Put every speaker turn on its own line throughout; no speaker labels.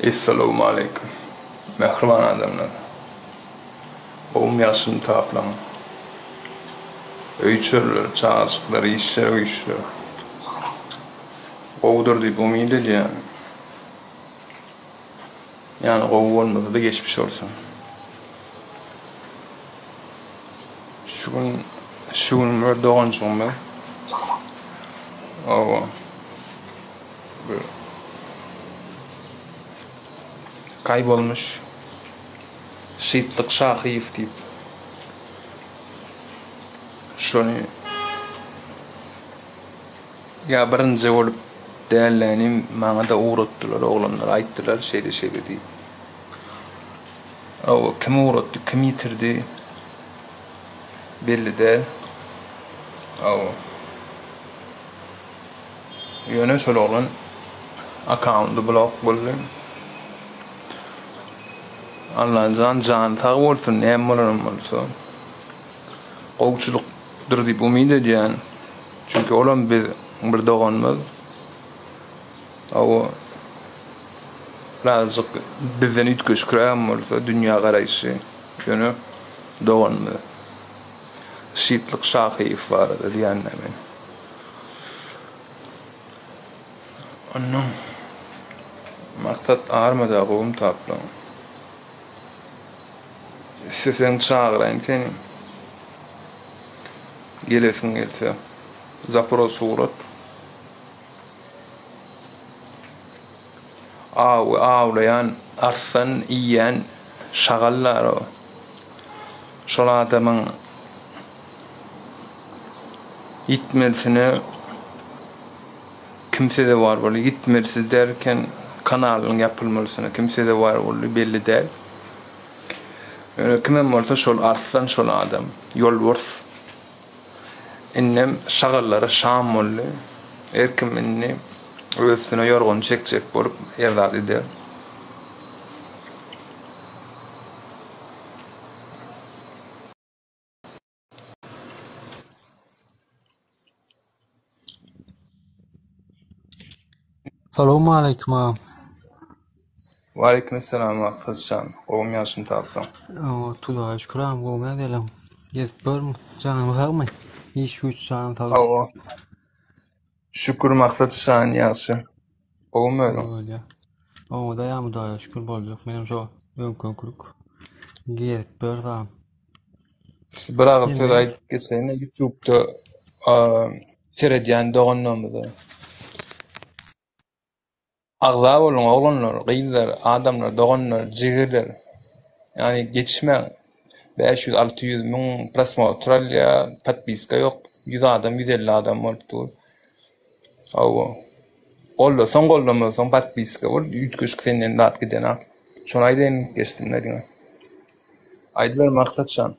Esselamu aleyküm. Mehriban adamlar. Oğum yaşını taplama. Öýçörler, çağırşıklar, işler. Gowdur diýip umyt edýän. Yani gowy bolmasa-da geçmiş olsun. Şu gün bir dogançygyň bar. Awa. Kaybolmuş. Şytlyk Şahyýew diýip. Şonu ya birinji bolup dällänim maňa da uğratdylar, oglanlar aýtdylar şeýle diýip. Awa kim uğratdy, kim ýitirdi belli däl. Awa. Ýöne şol oglan accounty block boldy. Allah'ın can tağı olsun, näme bolsa. Gowçulukdyr diýip umyt edýän. Çünki olam bir doganmaz. Awa lazık bizden ütköşkürän bolsa, dünýä garaýşy ýöne doganmaz. Şytlyk Şahyýew bar diýenler men. Anna maksat armada gowum taplan. Sen çağırayn seni. Gelesin gelse. Zaporoz surat. Ağlayan, arsan, iyen, şagallar o. Şol adamın gitmesini kimse de var böyle gitmesiz derken kanalın yapılmasına kimse de var böyle belli değil. Kimem olsa şol arsan şol adam yol var. Innem şagallara şam oldu. Erkim inni özüne yorgun çekecek bolup yerler eder.
Salamu aleyküm ağam.
Wa aleykümselam arkadaşlar. Oğum yaşını tapsam.
Tuda şükür ağam, ne diyelim. Gezip görmü, canım kalmay. İş güç canım talı.
Awa. Şükür maksat şan ýaşy. Oğum öyle.
Öyle. O da ýa-mı da şükür bolýak. Menem şo öňkönkrük. Gezip bir ağam.
Bir agam söz aýdyp geçene YouTube'da seredýän doganlarymyza. Agza bolun oglanlar, gyýlar, adamlar, doganlar, jigirler. Yani geçişme 500-600 min prosmotralya patpiska yok. 100 adam, 150 adam bolupdy. Awa. Son gollamasan patpiska bol, ütköşk senden rat giden ha. Şonu aýdyn geçdim diňe. Aýdylar maksat şan.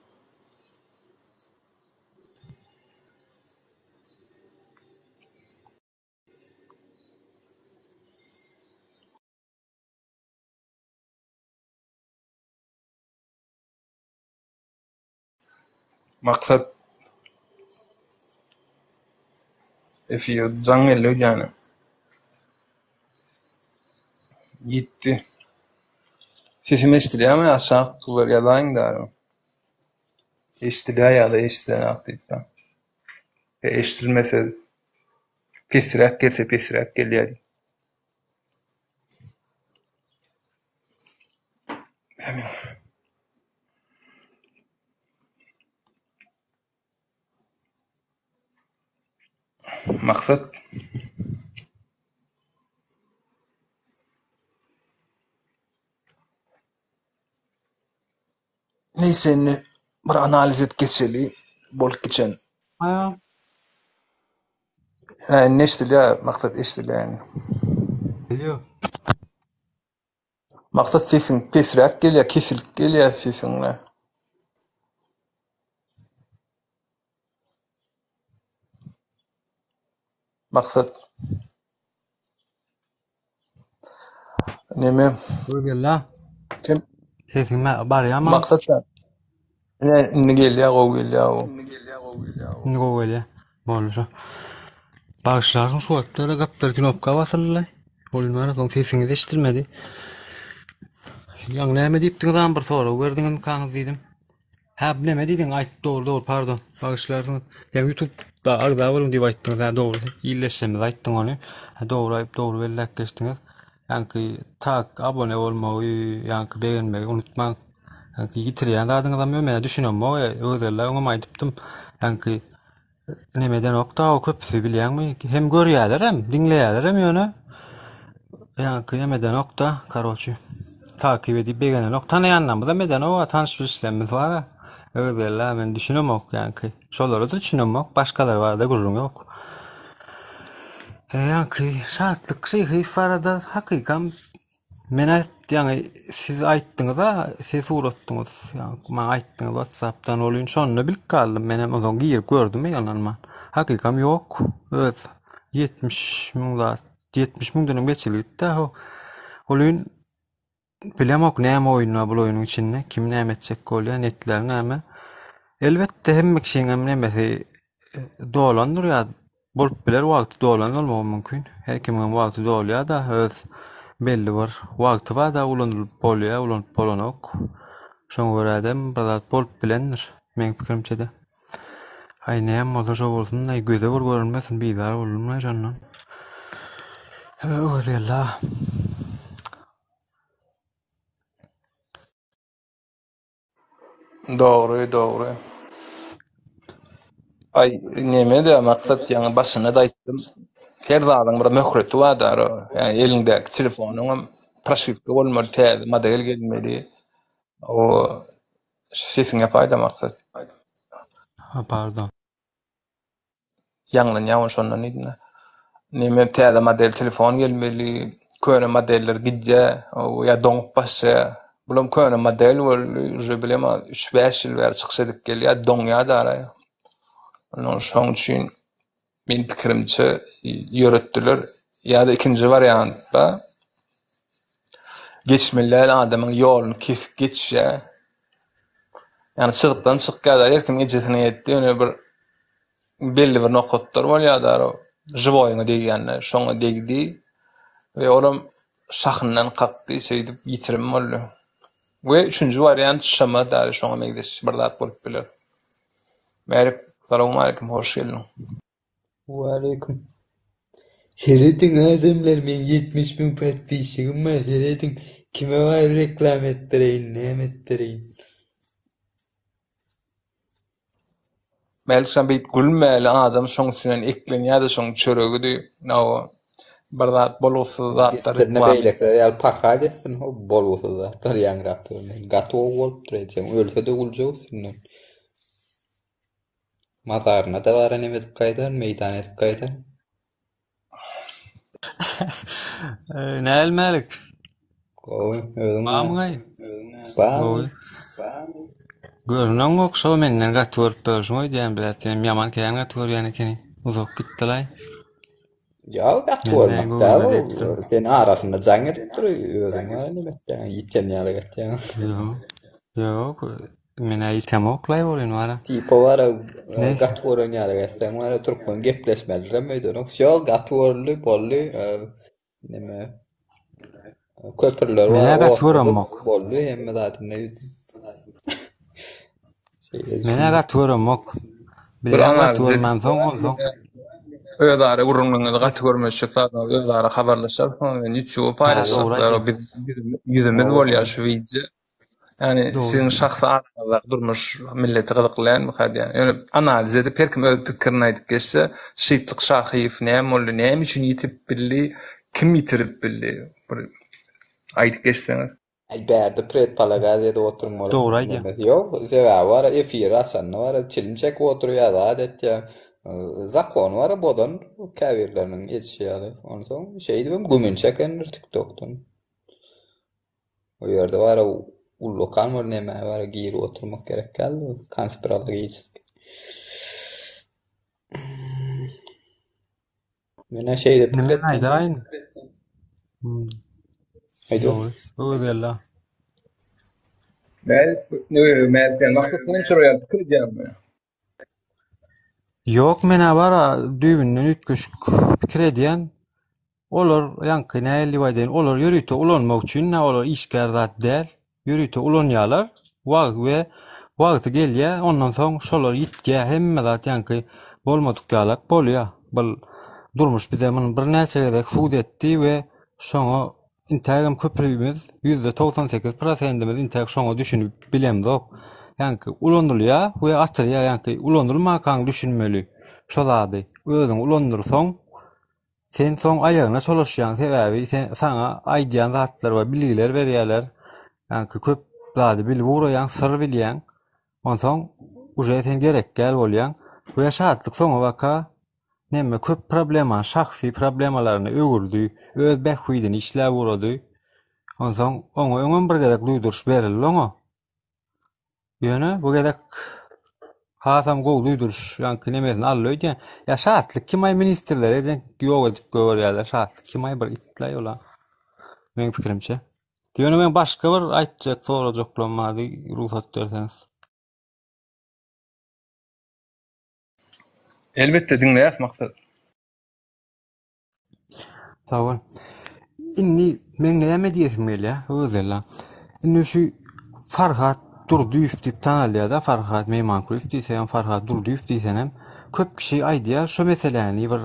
Maksat efir jangelle ýany. Gitti. Sesimi eşitdirýärmi? Aşağılar ýazaýyn därim. Eşitdirýär ýa-da eşitdiren akdypda. Eşitilmese pesirek gelse pesirek gelýär. Maksat neyse bir analiz et geçeli bolup geçen.
Ağam.
Neştilýär, maksat eştilýär yani.
Geliyor.
Maksat sesin pesirek gelýär, kesilip gelýär sesinle. Maksat neme?
Gel la.
Kim?
Sesin bar ýa-ma?
Maksat ne gelýär, gowy gelýär.
Ne goýly. Bolýar. Bagşlaryň şu wagtda gaplar knopka basyldy. Bolmara soň sesini eşitilmedi. Ýa-ni näme diýipdiňiz bir soraw berdiňizmi kaňyz diýdim. Ha, näme diýdiň? Aýt, dogry, pardon. Bagyşlaryň. Ýa YouTube'da agda bolun diýip aýtdyňyz, ha dogry. İýleşsemiz aýtdyň ony. Ha dogry aýyp dogry bellek geçdiňiz. Ýa-ni tak abone bolmagy, ýa-ni beğenmeyi unutmaň. Ýa-ni ýitirýän zadyňyza mene düşünenmek, özelle oňa aýdypdym. Ýa-ni nemeden okda o köpüsi bilýärmi? Hem görýärler hem diňleýärler hem ýöne. Ýa-ni nemeden okda, karoçy. Takip edip beğenen ok tanaýanlarymyz meden o tanış bilişlerimiz bar. Özelle men düşünemek ýa-ni şolary da düşünemek, başgalary barada gurrun ýok. Ýa-ni şatlyk şeýhi barada hakykam men ýa-ni siz aýtdyňyz-a, siz suratdyňyz, ýa-ni men aýtdyňyz WhatsApp'tan olyn şonu bilip galdym. Men hem oňa girip gördüm ýa-ni hakykam ýok. Öz 70 miňden geçildi-de olyn bilemok näme oýunlar bu oýunyň içinde, kim näme etjek bolýar, netler näme. Elbetde hemme kişiň nämesi dolandyr ýa bolup biler, wagty dolan bolmagy mümkin. Her kimiň wagty dolýar da öz belli bir wagty bar da ulanyp bolýar, ulanyp bolanok. Şoňa görä edem biraz bolup bilendir meň pikirimçe de. Hay näme bolsa bolsun, näme göze bir görünmesin, bizar bolmaly jandan. Özella.
Dogry. Ay neme de maksat ýa-ni başyna da aýtdym. Her zadyň bir möhreti bar. Ýani elingdäki telefonuň proşifka bolmaly, täze model gelmeli. O sesiňe faýda maksat.
Ha, pardon.
Ýaňlanýan şondan edin. Neme täze model telefon gelmeli, köne modeller gidje, o ýa doňup başsa. Bulam köne model bol, je bilema 3-5 ýyl bäri çykyş edip gelýär, doňýar da. Onun şoň üçin men pikirimçe ýöretdiler. Ýa-da ikinji variantda geçmeler adamyň ýoluny kesip geçýä. Ýani çygypdan çykýar, erkim geçesine ýetdi, ýöne bir belli bir nokatlar bolýar da, żywoýyňa degýänler, şoňa degdi we olam şahyndan kakdy, şeýdip ýitirim boldy. We üçünji variant şama da, şoňa megdeş bir zat bolup biler. Merhaba, salamu aleykum, hoş geldin.
Waalaikum. Seyredin adamlar, men 70.000 patbişigim var. Seyredin, kime var reklam ettireyin, näme ettireyin.
Belki sen bir gülmeli adam şoň üçin eklenýär da şoň çöregi no bir zat bolursuz zatlar
Ne beylekler, ýal pakad etsin, o bolwysy zatlar ýangrap. Gatow bolup durýar, ölse de guljagsyň. Mazarına da var näme edip gaýdar, meydan edip gaýdar.
Näl Malik?
Oy, özüň.
Bamgay.
Bam.
Görünen okşa menden gatwar persmoy diýen biletim ýaman käň gatwar ýani keni. Uzak gitdiler.
Ya gatwar da, sen arasynda jaň edip durýar, özüň näme etdiň, ýitken ýaly gatýan.
Yok, men aýtam oklay bolyn wara.
Tipo var gatwar ýaly gatýan, wara turpun gepleşmeler meýdan. Şol gatwarly bolly, näme köpürler var.
Mene gatwaramok.
Bolly, hemme zaten näýdi.
Mene gatwaramok. Bir gatwarman soň.
Öýdary gurrunlygyny gaty görmek üçin öýdary habarlaşar, men YouTube paýlaşýar, ýüzümiz bolýar şu video. Yani sizin şahsy arada durmuş milleti gyzyklayan hadiýan. Ýöne analiz edip her kim öz pikirini aýdyp geçse, şeýtlik şahyf näme boldy, näme üçin ýitip bildi, kim ýitirip bildi. Bir aýdyp geçseňiz.
Berde predpalagazede oturmalı.
Doğru aýdýar.
Yok, zeva var, efir asan var, çilimçek oturýar adet ya. Zakon var, bodan käbirleriniň etişýäri. Ondan soň şeýdi ben gümün çekendir TikTok'tan. O ýerde var, lokal var, näme var, giyir oturmak gerek geldi. Konspirologiýyk. Mene şeýde
Nime aýdaýyn?
Aýdy.
Özella.
Ben maksatlyň çöreýär pikir
Yok, mene bara düýbünden ütkeşik pikir edýän. Olar ýanky näli waýdan, olar ýörüýte ulanmak üçin, olar işgär zat däl. Yürüyte ulanyalar wagty gelýär, ondan soň şolar ýitýär. Hemme zat ýanky bolmadyk ýalak bolýar. Bu durmuş bize muny bir näçe gezek suud etdi we şoňa intagam köprüýimiz %98%imiz intag şoňa düşünüp bilemdik. Ýanky ulandyrýar we atyrýar, ýanky ulandyrmakaň düşünmeli. Şo zady özüň ulandyrsaň sen soň aýagyna çolaşýan sebäbi sana aýdýan zatlar we bilgiler berýärler. Ýanky köp zady bilip uraýan, syr bilýän. Onsoň uje sen gerek gel bolýan we şahatlyk soňa baka nemme köp problema, şahsy problemalaryny öwürdi, öz bähwidini işläp urady. Onsoň oňa öňem bir gezek duýduruş berildi oňa. Ýöne bu gezek hasam gowy duýduruş, ýanky nemesini alýar. Ya şahatlyk kim ay ministrler eden ýok edip görýärler, şahatlyk kim ay bir itlaý olar. Meniň pikirimçe. Ýöne men başga bir aýtjak sorajaklamady ruhsat berseňiz.
Elbette dinleýär maksat.
Sağ ol. Inni men näme diýesim gelýär? Özela. Inni şu Farhat Durduýew diýip tanalýar-da, Farhat Meymankuliw diýsen, Farhat Durduýew diýsenem, köp kişi aýdýar şu meseleni bir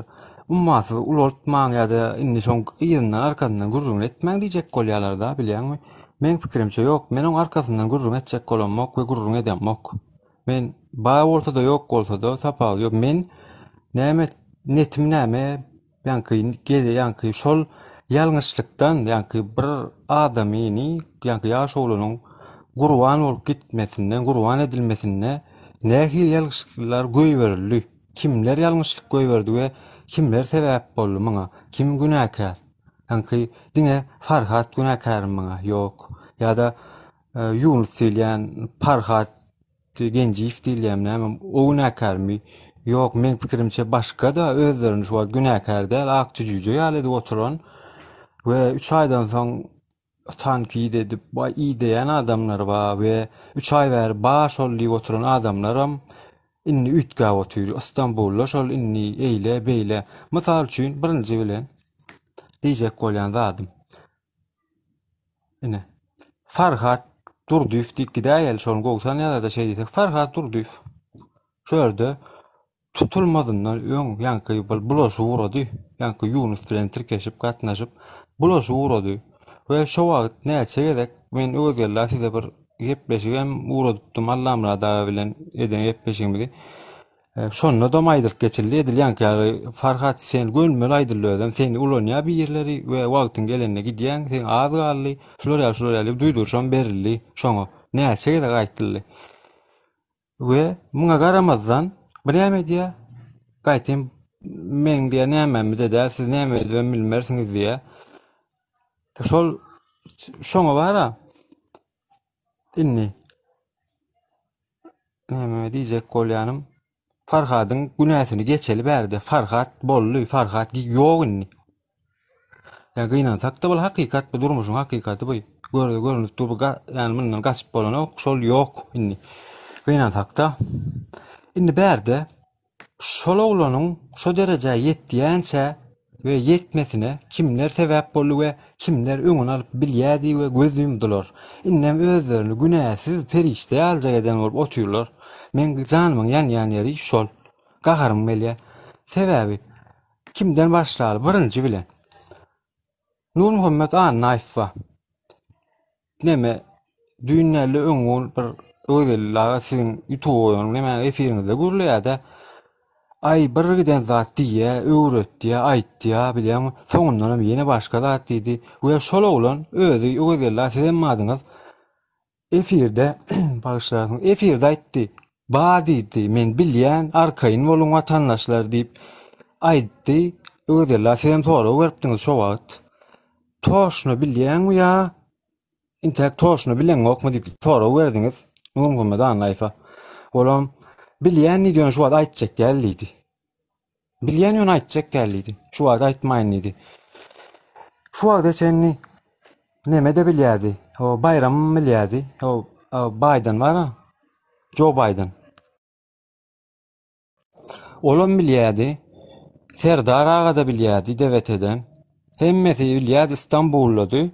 ummaty ulatmaň ýa-da inni şoň ýyndan arkasyndan gurrun etmäň diýjek bolýarlar-da, bilýärmi? Men pikirimçe ýok, men oň arkasyndan gurrun etjek bolanmak we gurrun edemok. Men ba bolsa da ýok bolsa da tapal ýok. Men näme netim näme ýanky şol ýalňyşlykdan ýanky bir adamyny ýanky ýaşawlunyň gurban bolup gitmesinden, gurban edilmesinden nähil ýalňyşlyklar göýberildi. Kimler ýalňyşlyk göýberdi we kimler sebäp boldy muňa? Kim günäkär? Ýanky diňe Farhat günäkär muňa? Ýok. Ýa-da Yunus diýen Farhat Genjiýew diýýän näme o günäkärmi? Ýok, men pikirimçe başga da özlerini şu günäkär däl, akçy jüje ýaly oturan we 3 aýdan soň tanki edip iyi diýen adamlar bar we 3 aý bäri baş bolýy oturan adamlaram inni ütgä oturyp Istanbulda şol inni eýle beýle. Mysal üçin birinji bilen diýjek bolýan zadym. Ine Farhat Durduýew diýip şol gowsan ýa-da şey diýsek Farhat Durduýew şöýerde tutulmadyndan öň ýanky bulaşy urady. Ýanky Yunus bilen tirkeşip gatnaşyp bulaşy urady. We şo wagt näçe gezek men özgella size bir gepleşigem uradypdym Allah'ım rada bilen eden gepleşigimizi. Şonda da maýdyryp geçildi edil ýanky Farhat sen gönmeli aýdylýardan sen ulanýa bir ýerleri we wagtyň gelende gidýän sen az galdy şolar ýaly duýdurşam berildi şoňa näçe gezek aýtyldy. We muňa garamazdan bir näme diýär? Gaýtym men diýär näme dediler, siz näme edip bilmersiňiz diýär. Şoňa bara inni näme diýjek bolýanym Farhatyň günäsini geçeli berdi. Farhat bolly, Farhat ýok inni. Ya gynansak da bol hakykat, bu durmuşyň hakykaty bu. Görünüp durga, ýani mundan gaçyp bolan ok, şol ýok inni. Gynansak da inni berdi. Şol oglanyň şo derejäge ýetdiýänçe we yetmesine kimler sebäp boldy we kimler öňüni alyp bilýärdi we göz ýumdylar. Innem özlerini günäsiz perişte aljak eden bolup oturýarlar. Men janymyň ýan ýeri şol. Gaharym belýär. Sebäbi kimden başlar? Birinji bilen Nur Muhammed Naýfa. Näme düýnäli öňün bir öýdüler siziň ýutubyň näme efiriňizde görülýär-de ay bir giden zat diýär, öwretdiýär, aýtdyýar, bilýärmi? Soňundan ýene başga zat diýdi. We şol oglan özi öýdüler sizin madyňyz efirde başlaryň efirde aýtdy. Ba diýdi, men bilýän arkaýyn bolun watandaşlar diýip aýtdy. Öýdüler sizin tory beripdiňiz şo wagt. Toşny bilýänmi ýa? Intek toşny bilen okmy diýip tory berdiňiz. Nur Muhammed Naýfa. Olam bilýän diýen şu wagt aýtjak geldi. Bilýän ýöne aýtjak geldi. Şu wagt aýtmaýyn idi. Şu wagt eçenni näme de bilýärdi? O bayram bilýärdi. O Biden bara. Joe Biden. Olam bilýärdi. Serdar aga da bilýärdi dewleteden. Hemmesi bilýärdi İstanbullady.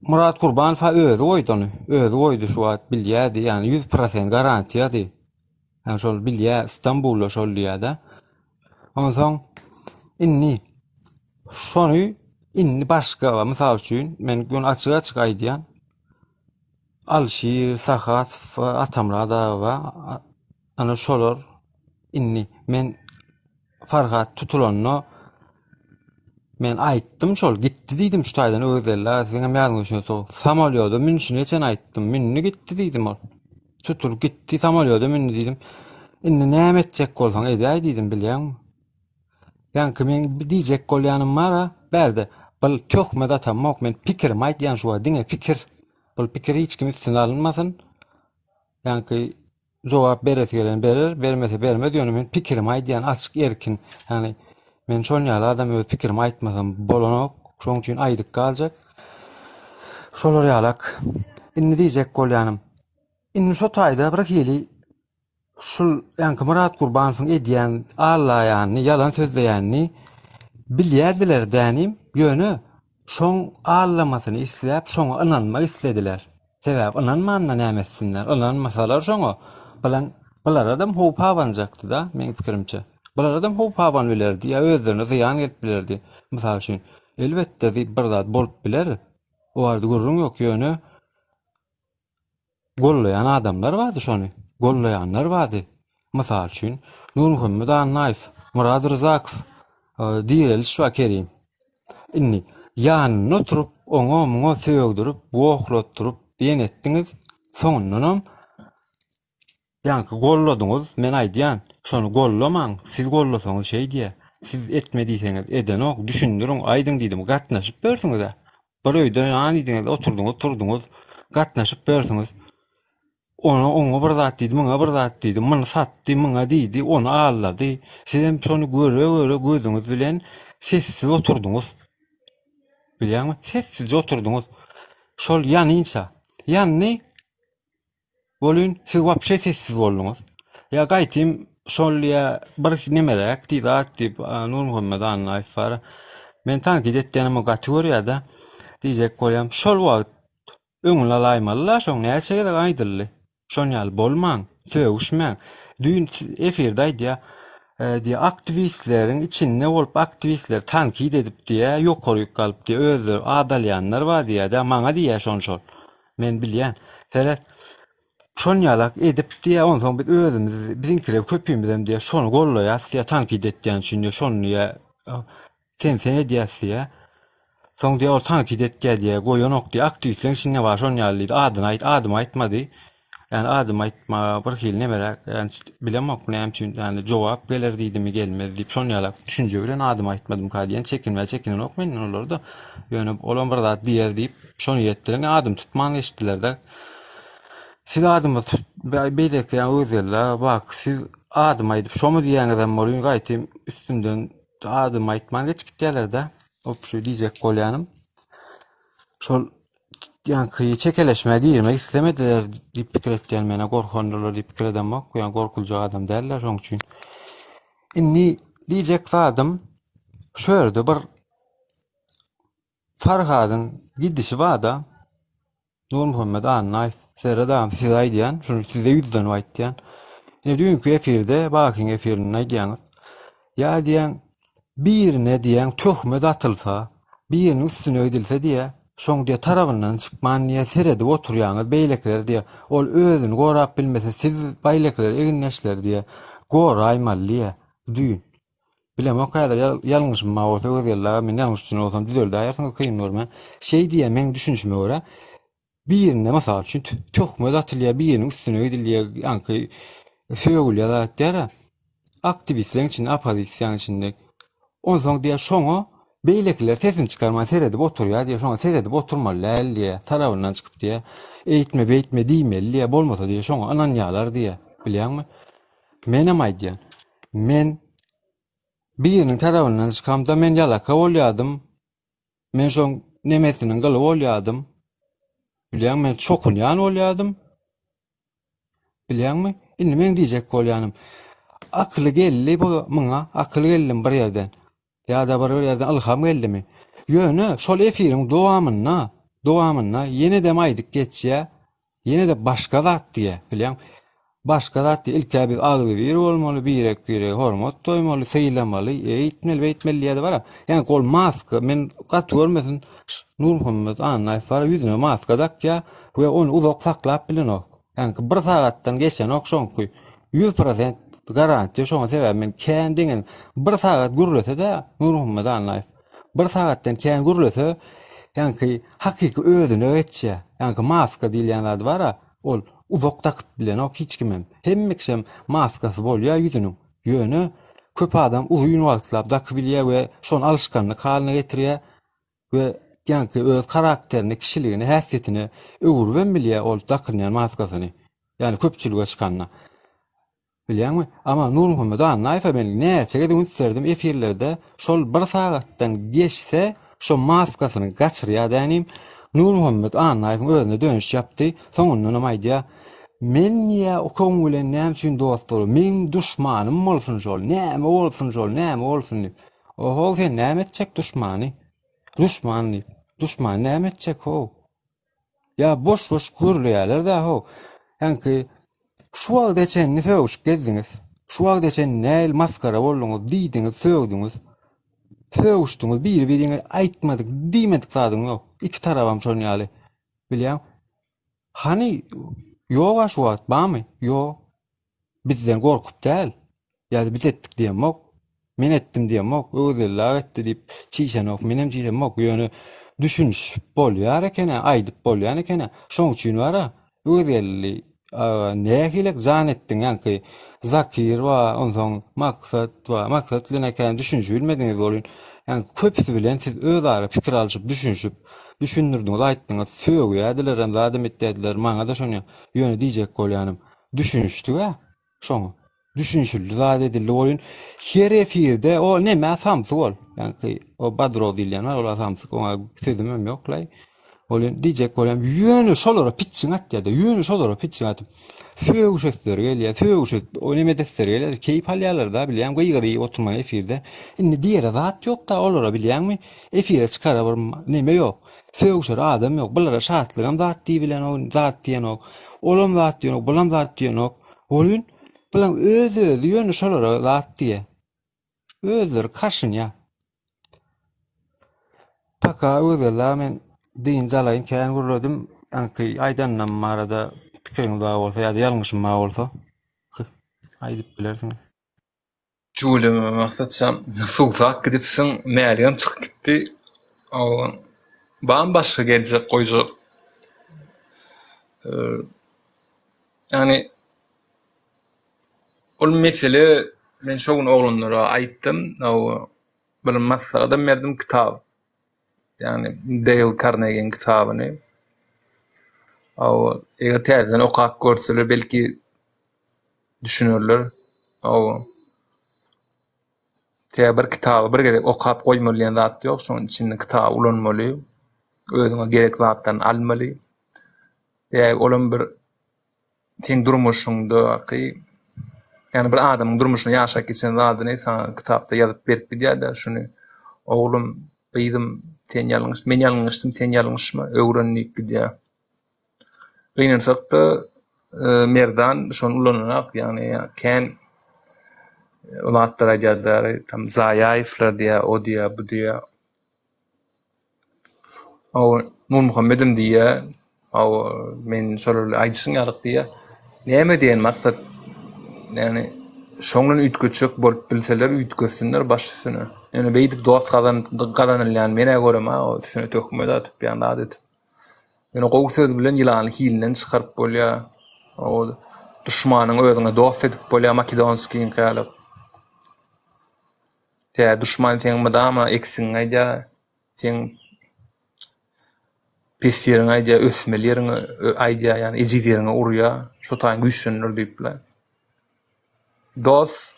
Murat Kurban fa özü koydu onu. Özü koydu şu an bilýärdi, yani 100% garantiýady. Yani şol bilýär İstanbul'da şol diýärdi. Ondan soň inni şonu inni başga mysal üçin men gün açyk aýdýan Alşy, Sahat, Atamrada we ana şolar inni men Farhat tutulanyny men aýtdym şol gitdi diýdim şu taýdan özella siňe ýazyň üçin so samolyota minişini geçen aýtdym minni gitdi diýdim ol tutulup gitdi samolyota minni diýdim inni näme etjek bolsaň edäý diýdim bilýärmi ýani kimen diýjek bolýanym mara berde bul töhmet atamok men pikirimi aýtýan şu diňe pikir bul pikir hiç kim üstüne alınmasyn ýani jogap beresi gelen berer bermese bermez ýöne men pikirimi aýtýan açyk erkin ýani men şol ýaly adam öz pikirimi aýtmasam bolanok, şoň üçin aýdyk galjak. Şolar ýalak. Inni diýjek bolýanym. Inni şo taýda bir hili şul ýani Murat Gurbanowyň edýän Allah ýani ýalan sözleýänni bilýärdiler dänim ýöne şoň allamasyny isläp şoňa inanmak islediler. Sebäp inanmandan nämetsinler, inanmasalar şoňa bilen bular adam howp hawanjakdy da meň pikirimçe. Bular adam howp hawan bilerdi, ýa özlerine ziýan gelip bilerdi. Mysal üçin, elbetde bir zat bolup biler. O ardy gurrun ýok ýöne gollayan adamlar bardy şonu. Gollayanlar bardy. Mysal üçin Nur Muhammed Annaýew, Murad Rzakow, diýel şuwa kerim. Inni ýanyna oturup, oňa söýgdürip, woklatdyryp diýen etdiňiz, soňundan ýani golladyňyz, men aýdýan, şonu gollamaň, siz gollasaňyz şey diýe, siz etmediýseňiz edenok, düşündürüň, aýdyň diýdim, gatnaşyp bersiňiz de. Bir öýde ýanydyňyz, oturduňyz, gatnaşyp bersiňiz. Oňa bir zat diýdi, muňa bir zat diýdi, muny satdy, muňa diýdi, onu allady. Siz hem şonu göre gözüňiz bilen sessiz oturduňyz. Bilýärmi? Sessiz oturduňyz. Şol ýanynça. Ýani bolun siz wapşe sessiz bolduňyz. Ya gaýtym şol ýa bir nemerek diýip Nur Muhammed Annaýew men tanky etdiňim o kategoriýada diýjek bolýam şol wagt öňüne alaýmalylar şoň näçe de aýdyldy. Şoň ýaly bolmaň, töwüşmäň. Düýün efirde diýe aktivistleriň içinde bolup aktivistler tankid edip diýe ýokaryp galyp diýe özleri adalyanlar bar diýe maňa diýe şol. Men bilýän. Selet şon ýalak edip diýe ondan soň biz özümiz biziňkiler köpüýmizem diýe şonu gollaýas diýe tankid etdiň üçin şonu ýa sen edýäs diýe. Soň diýe ol tankid etdiň diýe goýanok diýe aktivistleriň içinde bar şon ýaly adymy aýtmady. Yani adım aýtma bir hil nemerek yani bilemok näme üçin yani jogap geler diýdimi gelmez diýip şon ýalak düşünje bilen adım aýtmadym kadiýen çekinen ok men olarda ýöne olan bir zat diýer diýip şonu ýetdiren adım tutman eşitdiler de siz adymy beýlek ýa özerler bak siz adım aýdyp şomu diýäňizem bolýan gaýtym üstünden adım aýtman geçikdiler de op şu diýjek bolýanym şol yani çekeleşmeye girmek istemediler diýip pikir etdiler mene gorkandylar diýip pikir edemok ýa gorkuljak adam däller şoň üçin inni diýjek adam şöýerde bir Farhadyň gidişi bada Nur Muhammed Annaýew seredam siz aýdýan şunu size ýüzden aýtýan düňkü efirde bakyň efirini aýdýan ýa diýen birine diýen töhmet atylsa biriniň üstüne öýdilse diýe şoň diýe tarabyndan çykman niýe seredip oturýaňyz beýlekler diýe ol özüni gorap bilmese siz beýlekler eginleşler diýe goraýmaly düýün bilem o kadar ýalňyşym bolsa özler men ýalňyş üçin bolsam düzeldi aýarsyňyz kynýar men şey diýe men düşünjüme görä birine masal üçin töhmet atylýar biriniň üstüne öýdilýär ýanky söýgülýär diýär aktivistler için opozisiýa içinde ondan soň diýe şoňa beýlekler sesini çykarman seredip oturýar diýe şoňa seredip oturmaly diýe tarabyndan çykyp diýe eýtme diýmeli diýe bolmasa diýe şoňa ananýalar diýe bilýärmi menem aýdýan men biriniň tarabyndan çykamda men ýalaka bolýardym men şoň nemesiniň galy bolýardym bilýärmi men çokunýan bolýardym bilýärmi indi men diýjek bolýanym akly geldi bu muňa akly geldim bir ýerden ýa-da bir ýerden ilham geldimi ýöne şol efiriň dowamyna ýene de maýdyk geçýär, ýene de başga zat diýe, bilýän. Başga zat diýe, ilkä biz agzy bir bolmaly, birek hormat doýmaly, seýlemaly, eýtmeli ýa-da bara. Ýani kol maska, men gat görmesin, Nur Muhammed anlaýfar ýüzüne maska dakýa we onu uzak saklap bilenok. Ýani bir sagatdan geçen okşonky 100% garantiýa şoňa sebäp men kendiňin bir sagat gürlese de Nur Muhammed anlaýf. Bir sagatdan kän gürlese ýani hakyky özüne öýtýär. Ýani maska diýilýän zat bara, ol uzak takyp bilenok hiç kimem. Hemmekşem maskasy bolýar ýüzüniň. Ýöne köp adam uzun wagtlap takyp bilýär we şonu alışkanlyk halyna getirýär we ýani öz karakterini, kişiligini, häsiýetini öwürben bilýär ol takynýan maskasyny. Ýani köpçülüge çykanyna. Bilýärmi? Ama Nur Muhammed anlaýfa men näçe de ünslerdim efirlerde şol bir sagatdan geçse şo maskasyny gaçyrýar dänim. Nur Muhammed anlaýfyň özüne dönüş yapdy. Soňundan aýdýar: "Men ýa o koňulen näme üçin dost bolýar? Men düşmanym bolsun şol. Näme bolsun şol, näme bolsun?" Oho, sen näme etjek düşmany? Düşman näme etjek ho? Ya boş görülýärler da ho. Ýani şu wagda çenni söwüş gezdiňiz. Şu wagda çen näil maskara boldyňyz, diýdiňiz, söwdiňiz. Söwüşdiňiz, bir-biriňe aýtmadyk, diýmedik zadyň ýok. İki tarabam şonu ýaly. Bilýän? Hani ýok şu wagt barmy? Ýok. Bizden gorkup däl. Ýa-da biz etdik diýemok. Men etdim diýemok. Özüller etdi diýip çiýşenok, menem diýemok. Ýöne düşünüş bolýar ekene, aýdyp bolýar ekene. Şoň üçin bara özüli nähilek zanetdiň ýani zakir we onsoň maksat bilen eken düşünjü bilmediňiz bolýan. Ýani köpüsi bilen siz özara pikir alyp düşünürdiňiz, aýtdyňyz, söwýärdiler hem zadym etdiler, maňa da şonu ýöne diýjek bolýanym. Düşünüşdi we şoňa. Düşünşildi zat edildi bolýan. Her efirde o näme samsy bol. Ýani o Badro diýilýän ol samsy, oňa sözüm ýoklay. Bolýan diýjek bolýan, ýöne şolara pitçiň atdy, ýöne şolara pitçiň atyp. Söwüşetler gelýär, o näme desler gelýär, keýip alýarlar da, bilýän, gyýgyry oturmaň efirde. Indi diýere zat ýok da olara bilýänmi? Efire çykara bir näme ýok. Söwüşer adam ýok, bulara şatlygam zat diýip bilen o zat diýenok. Olam zat diýenok, bulam zat diýenok. Bolýan bilen özü ýöne şolara zat diýe. Özleri kaşynýar. Paka özler men diýin jalaýyn kän gurladım. Ýani aýdandan marada pikiriň daha bolsa ýa-da ýalňyşym ma bolsa aýdyp bilersiň.
Jüle maksatsam suwsak gidipsiň, mäliň çykyp gitdi. Başga geljek goýjak. Ýani ol mesele men şoň oglanlara aýtdym. Bir masada merdim kitap. Yani Dale Carnegie'nin kitabını eğer terden okap görseler belki düşünürler. Bir kitabı bir gerek okap koymalıyan zat yok. Şonun içinde kitabı ulanmalı. Özüne gerek zattan almalı. Olan bir sen durmuşunda yani bir adamın durmuşuna yaşak için zatını sana kitapta yazıp berip bilýär şunu oğlum beýdim sen ýalňyş, men ýalňyşdym, sen ýalňyşmy öwrenip bilýär. Gynançakda merdan şonu ulanarak ýani kän ulatlara ýazary tam Zaýaýevler diýär, o diýär, bu diýär. Nur Muhammedim diýär, men şolar aýdysyň ýalyk diýär. Näme diýen maksat ýani şoňdan ütgüçük bolup bilseler ütgüsünler başysyny. Yani beýdik dost kazanylýan mene görem o sene tökmede atyp ýa-da adet. Yani gowy söz bilen ýylany hilinden çykaryp bolýar. O düşmanyň özüne dost edip bolýar Makedonskiň galyp. Düşman sen madama eksin aýdýar, sen pesýeriň aýdýar, ösmeliň aýdýar, yani ejizleriňe urýar, şo taýyn güýçlenir diýipler. Dost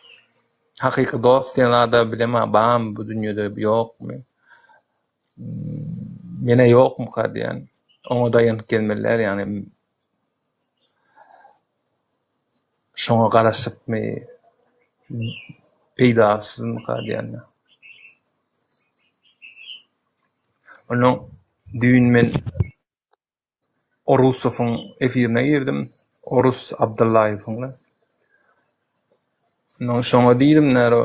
hakyky dost ýa-da bilemä bam bu dünýede ýokmy? Mene ýokmy kadýan? Oňa daýanyp gelmeler ýani şoňa garaşypmy? Peýdasyzmy kadýan? Onu düýün men Orusov'un efirine girdim. Orus Abdullayev'ın. No şoňa diýdim näre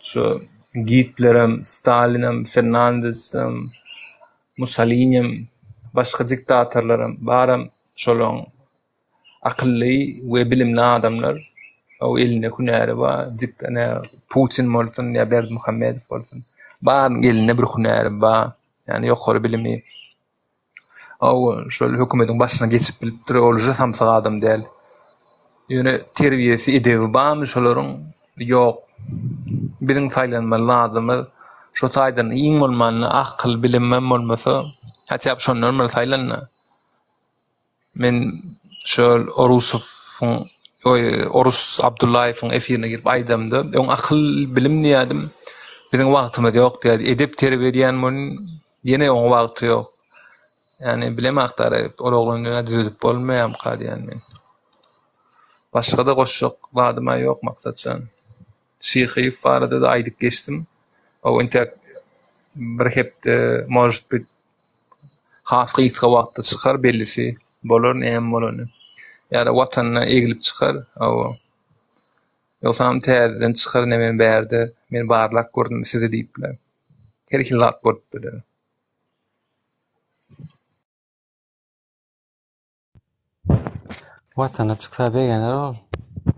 şu Hitlerem, Stalinem, Fernandesem, Mussolini'm, başga diktatorlarym baram şolaň akylly we bilimli adamlar. O eline hünäri ba, diktene Putin bolsun ya Berdimuhammedow bolsun. Baryň eline bir hünäri ba, yani ýokary bilimi. O şol hökümetiň başyna geçip bilipdir, olja samsyk adam däl. Ýöne terbiyesi edebi bamy şolaryň ýok. Biziň saýlanmaly lazymy şo taýdan iň bolmaly akyl bilimem bolmasa, hatça şondan bilen saýlanma. Men şol Orus Abdullayewiň efirine girip aýdamda, "Oň akyl bilimli ýadım. Biziň wagtymyz ýok" diýdi. Edep terbiýeýän bolun ýene oň wagty ýok. Yani bilemäkdär, ol oglanyna düzüp bolmaýam kadýan men. Başga da goşjak wadyma ýok maksatçan. Şyhyf barada da aýdyp geçdim. O intek bir hepde может быть has gysga wagtda çykar bellisi bolar näme bolar. Ýa-da watanyna egilip çykar. O ýogsam täzeden çykar näme bärde men barlak gördüm size diýipler. Her iki lat bolupdyr.
Watana çyksa begener ol.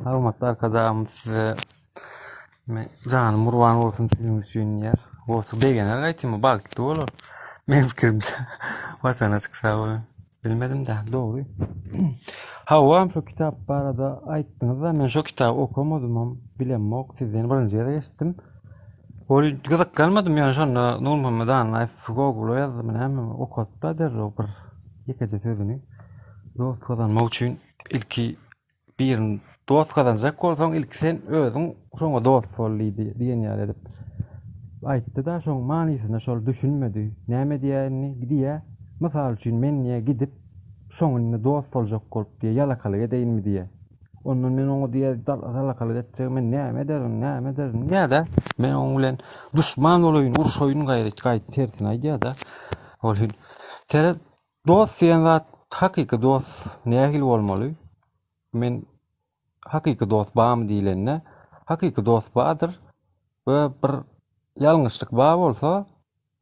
Hormatly arkadaşlarym, size canım murwan bolsun sizin üçin ýer. Bolsa begener gaýtymy bagtly bolar. Men pikirimde watana çyksa bolar. Bilmedim de dogry. Hawam şu kitap barada aýtdyňyz da men şu kitaby okumadym, bilemok, sizden birinji ýere geçdim. Ol gyzyk galmadym ýa-ni şonda Nur Muhammedan Google'a ýazdym, näme okatda derler bir ýekece sözüni. Dost kazanmak üçin ilki birini dost kazanjak bolsaň ilki sen özüň şoňa dost bolýdy diýen ýaly edip aýtdy da şoň manysyna şol düşünmedi. Näme diýäni diýe. Mysal üçin men niýe gidip şoňunla dost boljak bolup diýe ýalakalyk edeyinmi diýe. Ondan men oňa diýe ýalakalyk etjek men näme ederim ýa-da men oň bilen duşman bolaýyn, urşoýyn gaýryk tersine aýdýa-da. Ol hin tere dost diýen zat hakyky dost nähil bolmaly? Men hakyky dost bamy diýilenne, hakyky dost badyr we bir ýalňyşlyk bar bolsa,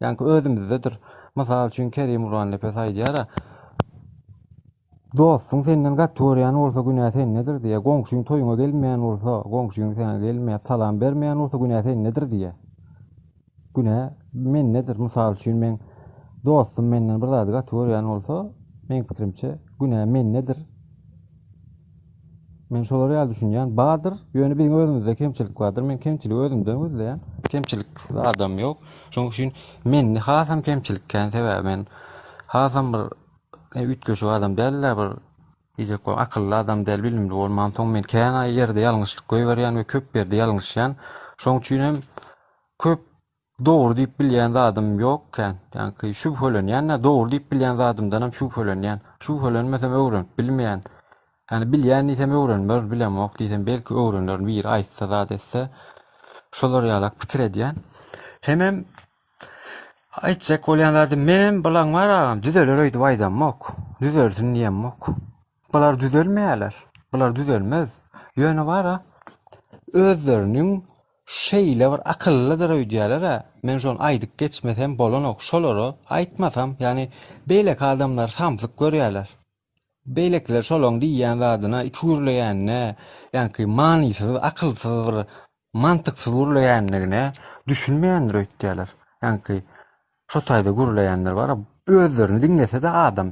ýani özümizdedir. Mysal üçin Kerim Urban lepes aýdýar-da. Dostum senden gatýarýan bolsa günä sen nedir diýe, goňşuň toýuňa gelmeýän bolsa, goňşuň sana gelmeýän, salam bermeýän bolsa günä sen nedir diýe. Günä men nedir? Mysal üçin men dostum menden bir zat gatýarýan bolsa, men pikirimçe günä men nedir? Men şolary ýaly düşünýän badyr, ýöne biziň özümizde kemçilik bardyr. Men kemçiligi özümden gözleýän, kemçilik adam ýok. Şoň üçin men hasam kemçilikkäň sebäp men hasam bir ütgeşik adam däller, bir diýjek bolan akylly adam däl, bilimli bolman soň men kän ýerde ýalňyşlyk goýberýän we köp berde ýalňyşýan. Şoň üçin hem köp dogry diýip bilýän adam ýokkän, ýani şüphelenýän, dogry diýip bilýän adamdan hem şüphelenýän. Şüphelenmesem öwrenip bilmeýän. Yani bilýän diýsem öwrenmer, bilemok diýsem belki öwrenler bir aýtsa zat etse. Şolar ýalak pikir edýän. Hemem aýtjak bolýan zat men bilen baram, düzeler öýdüp aýdamok. Düzelsin diýemmok. Bular düzelmeýärler. Bular düzelmez. Ýöne bara özleriniň şeýle bir akyllydyr öýdýärler. Men şonu aýdyp geçmesem bolanok. Şolary aýtmasam, ýani beýlek adamlar samsyk görýärler. Beýlekler şolaň diýýän zadyna iki gürleýänne, ýani manysyz, akylsyz, mantyksız gürleýänligine düşünmeýändir öýtdýärler. Ýani şo taýda gürleýänler bar, özlerini dinlese de adam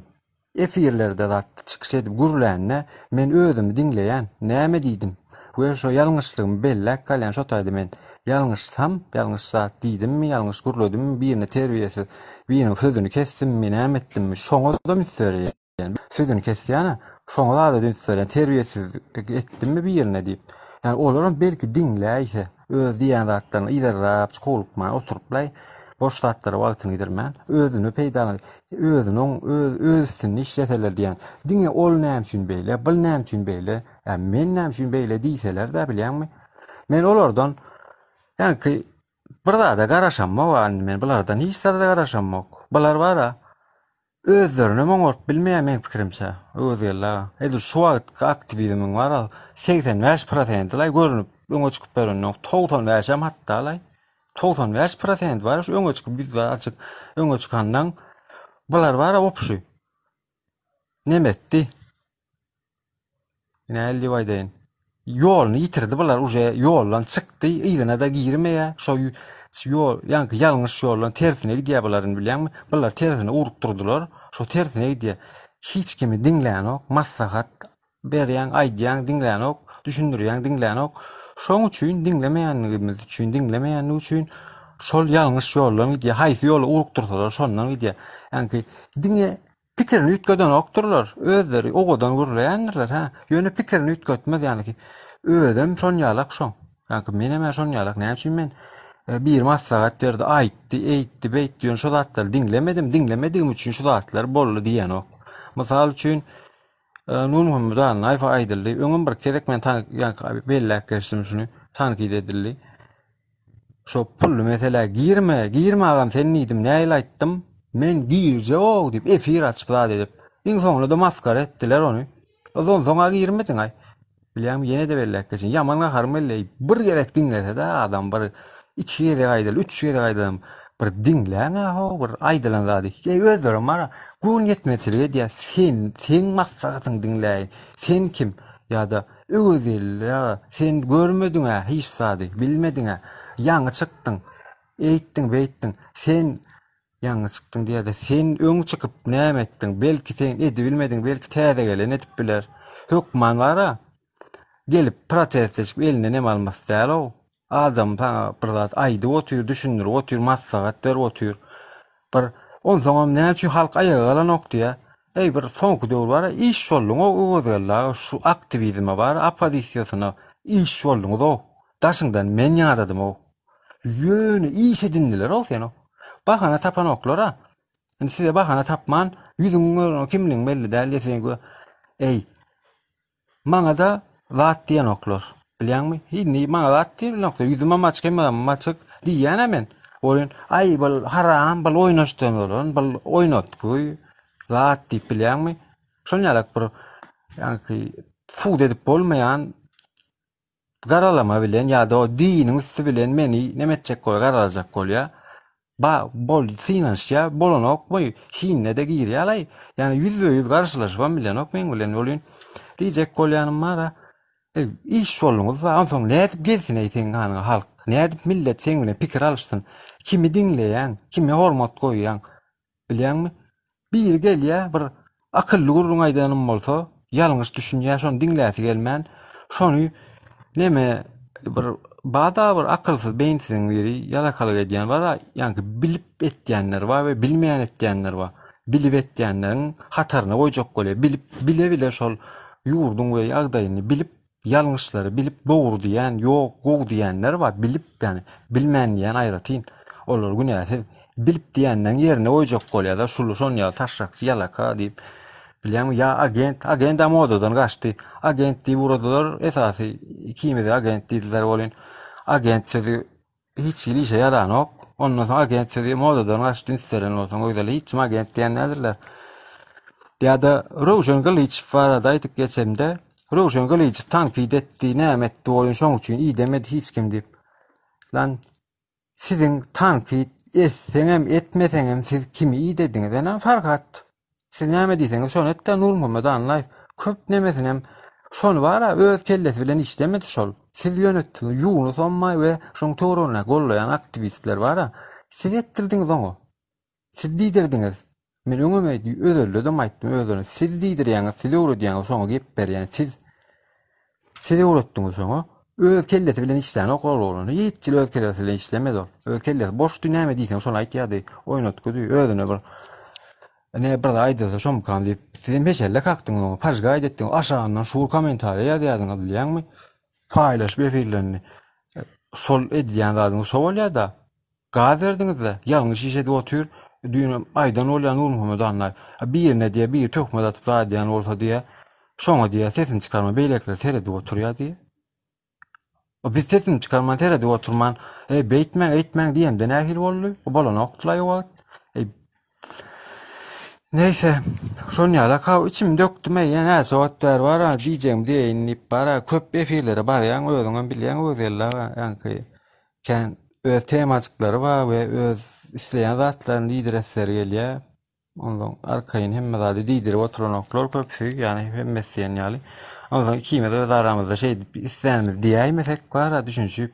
efirlerde zat çykyş edip gürleýänne men özümi dinleýän, näme diýdim? We şo ýalňyşlygym bellek galýan şo taýda men ýalňyşsam, ýalňyş zat diýdimmi, ýalňyş gürledimmi, birine terbiyesiz, biriniň sözüni kesdimmi, näme etdimmi, şoňa da mislerýän. Sözünü kesýän, şoňa da dönüşýän, terbiyesiz etdimmi birine diýip. Yani olaryň belki dinläýse, öz diýen zatlaryny ýerläp, çykylykma, oturuplay, boş zatlara wagtyny gidermän, özüni peýdalany, özüniň özüni işleseler diýen. Diňe ol näme üçin beýle, bil näme üçin beýle, men näme üçin beýle diýseler de bilýärmi? Men olardan ýani bir zada garaşamma, men bulardan hiç zada garaşammak. Bular bara özlerine moňort bilmeýän men pikirimçe. Özlerler. Edir şu wagt aktivizmiň bar 85% lay görünüp öňe çykyp berýän. 95 hatda lay. 95% var şu öňe çykyp bir açyk öňe çykandan bular bar opşy. Nemetdi? Näli waýdaýyn. Ýoluny ýitirdi bular uje ýoldan çykdy, ýygyna da girmeýä. Şo ýol, ýa-ni ýalňyş ýoldan tersine gidýär bularyň bilýärmi? Bular tersine urup durdular. Şo tersine gidýär. Hiç kimi diňlän ok, maslahat berýän, aýdýan diňlän ok, düşündirýän diňlän ok. Şoň üçin diňlemeýänligimiz üçin, diňlemeýänlik üçin şol ýalňyş ýoldan gidýär. Haýsy ýoly urup dursalar şondan gidýär. Ýani diňe pikirini ütgöden okturlar. Özleri ogodan gürleýändirler ha. Ýöne pikirini ütgötmez ýani ödem şon ýalak şoň. Ýani meneme şon ýalak. Näme üçin men bir maslahat berdi, aýtdy, eýtdi, beýtdi ýön şol zatlar diňlemedim üçin şol zatlar boldy diýen ok. Mysal üçin Nur Muhammedan aýfa aýdyldy. Öňüm bir kezek men ýani bellek geçdim şunu tanqid edildi. Şo pully mesele girme agam sen nidim näýle aýtdym? Men girje o dip efir açyp da edip. Iň soňunda da maskara etdiler onu. Ozon soňa girmedin ay. Bilýärmi ýene de bellek geçin. Ýamanga harmelle bir gerek diňlese da adam bir 2 ýere gaýdyl, 3 ýere gaýdym. Bir diňläňe ho bir aýdylan zady. Özlerim mara gün ýetmeçiligi diýär. Sen maksadyň diňläýin. Sen kim? Ýa-da özüllä sen görmediňe hiç zady, bilmediňe ýaňy çykdyň. Eýtdiň, beýtdiň. Sen ýaňy çykdyň diýär-de sen öň çykyp näme etdiň? Belki sen edi bilmediň, belki täze gelen etip biler. Hökman bara gelip protest edip eline nem almasy däl o. Adam taňa bir zat aýdy otyr, düşünür, otyr, maslahat ber, otyr. Bir on zaman näme üçin halk aýaga galan ok diýär. Bir soňky döwür bara iş şolluň o özgärler şu aktivizme bar, opozisiýasyna iş şolluň o. Daşyňdan men ýadadym o. Ýöne iş edindiler o sen o. Bahana tapan oklara. Indi size bahana tapman, ýüzüňiň kimliň belli däl ýeseňi. Maňa da zat diýen oklar. Bilýärmi? Hindi maňa zat diýen oklar. Ýüzüme maçyk diýýän men. Olyn ay bal haram, bal oýnaşdyn bolan, bal oýnatky. Zat diýip bilýärmi? Şonýalak bir ýani fuud edip bolmaýan garalama bilen ýa-da o diniň üstü bilen meni nemetjek bolýar, garalajak bolýar. Bol sinanşya bolanok boy hinne de girýärler. Yani %100 garşylaşmam bilen ok men bilen bolýan. Diýjek bolýanym mara iş şolluňyz var. Onsoň nädip gelsin eýsen halk. Nädip millet sen bilen pikir alşsyn. Kimi diňleýän, kimi hormat goýýan. Bilýärmi? Bir gelýär bir akylly gurrun aýdanym bolsa, ýalňyş düşünýär, şonu diňläsi gelmän, şonu neme bir bada bir akılsız beyinsiz biri yalakalık edýän bar, ýani bilip etýänler bar we bilmeýän etýänler bar. Bilip etýänleriň hataryna goýjak bolýar. Bile şol ýurdun we ýagdaýyny bilip ýalňyşlary bilip dogry diýän, ýok, gog diýänler bar. Bilip ýani bilmän diýän aýratyn. Olar günäsiz bilip diýänden ýerine goýjak bolýar da şon ýa taşrakçy ýalaka diýip bilýärmi ýa agent modadan gaçdy. Agent diýip uradalar esasy kimide agent diýdiler bolýan. Agent sözi hiç ilişe yaranok. Ondan sonra agent sözi modadan gaçdy isteren bolsaň öýdeli hiç agent diýen nädirler. Ýa-da Rowşan Galyç barada aýtyp geçemde Rowşan Galyç tanqid etdi, näme etdi oýun şoň üçin iyi demedi hiç kim diýip. Lan siziň tanqid etseňem etmeseňem siz kimi iyi dediňiz näme farkat? Siz näme diýseňiz şonu etdi Nur Muhammed anlaýp. Köp nemesinem şonu bara öz kellesi bilen işlemedi şol. Siz ýönetdiňiz, ýuwuny sonmaý we şoň töwerine gollaýan aktivistler bara. Siz etdirdiňiz onu. Siz diýdirdiňiz. Men öňüme özürlüdüm aýtdym özüne. Siz diýdirýäňiz, siz öwredýäňiz şoňa gep berýän. Siz öwretdiňiz şoňa. Öz kellesi bilen işlän ok bolany. Hiç öz kellesi bilen işlemedi o. Öz kellesi boş näme diýsen şonu aýtýardy. Oýnatky özüne bir ne bir aýdýar şom kan diýip sizin meşelle kakdyňyz onu pajga aýdetdiň aşaňdan şu kommentary ýazýardyň bilýärmi? Paylaş befirlerini. Şol edýän zadyň şol bolýar da. Gaz berdiňiz-de ýalňyş işe otyr. Düýün aýdan bolýan Nur Muhammed anlaýar. Bir ýerine diýe bir tökme atyp daýan bolsa diýe şoňa diýe sesini çykarma beýlekler teredi oturýar diýe. O biz sesini çykarma teredi oturman beýtmäň diýen de nähil boldy. O bolan okutlaýar wagt. Neyse, şon ýala kaw içim döktüm ýa sowatlar bar ha diýjem diýinip bara köp efirleri bar ýa özüňem bilýän özeller ýa-ni kän öz temajyklary bar we öz isleýän zatlaryny diýdiresleri gelýär. Ondan arkaýyn hemme zady diýdirip oturanoklar köpsü ýani hemmesi ýaly. Ondan ikimiz öz aramyzda şey isleýänimiz diýäýmesek bar düşünýüp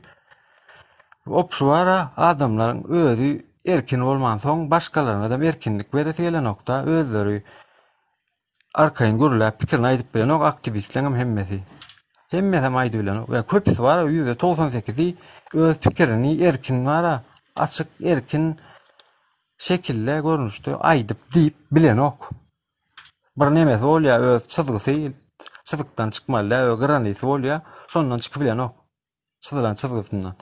opşu bara adamlaryň özü erkin bolman soň başgalaryna da erkinlik beresi gelen nokta özleri arkaýyn gürläp pikirini aýdyp bilen ok aktivistlerim hemmesi. Hemmesi aýdyp bilen we köpüsi bar %98 öz pikirini erkin bara açyk erkin şekilde görnüşde aýdyp diýip bilen ok. Bir nemesi bolýa öz çyzgysy çyzgykdan çykmaly, ö granysy bolýa şondan çykyp bilen ok. Çyzylan çyzgysyndan.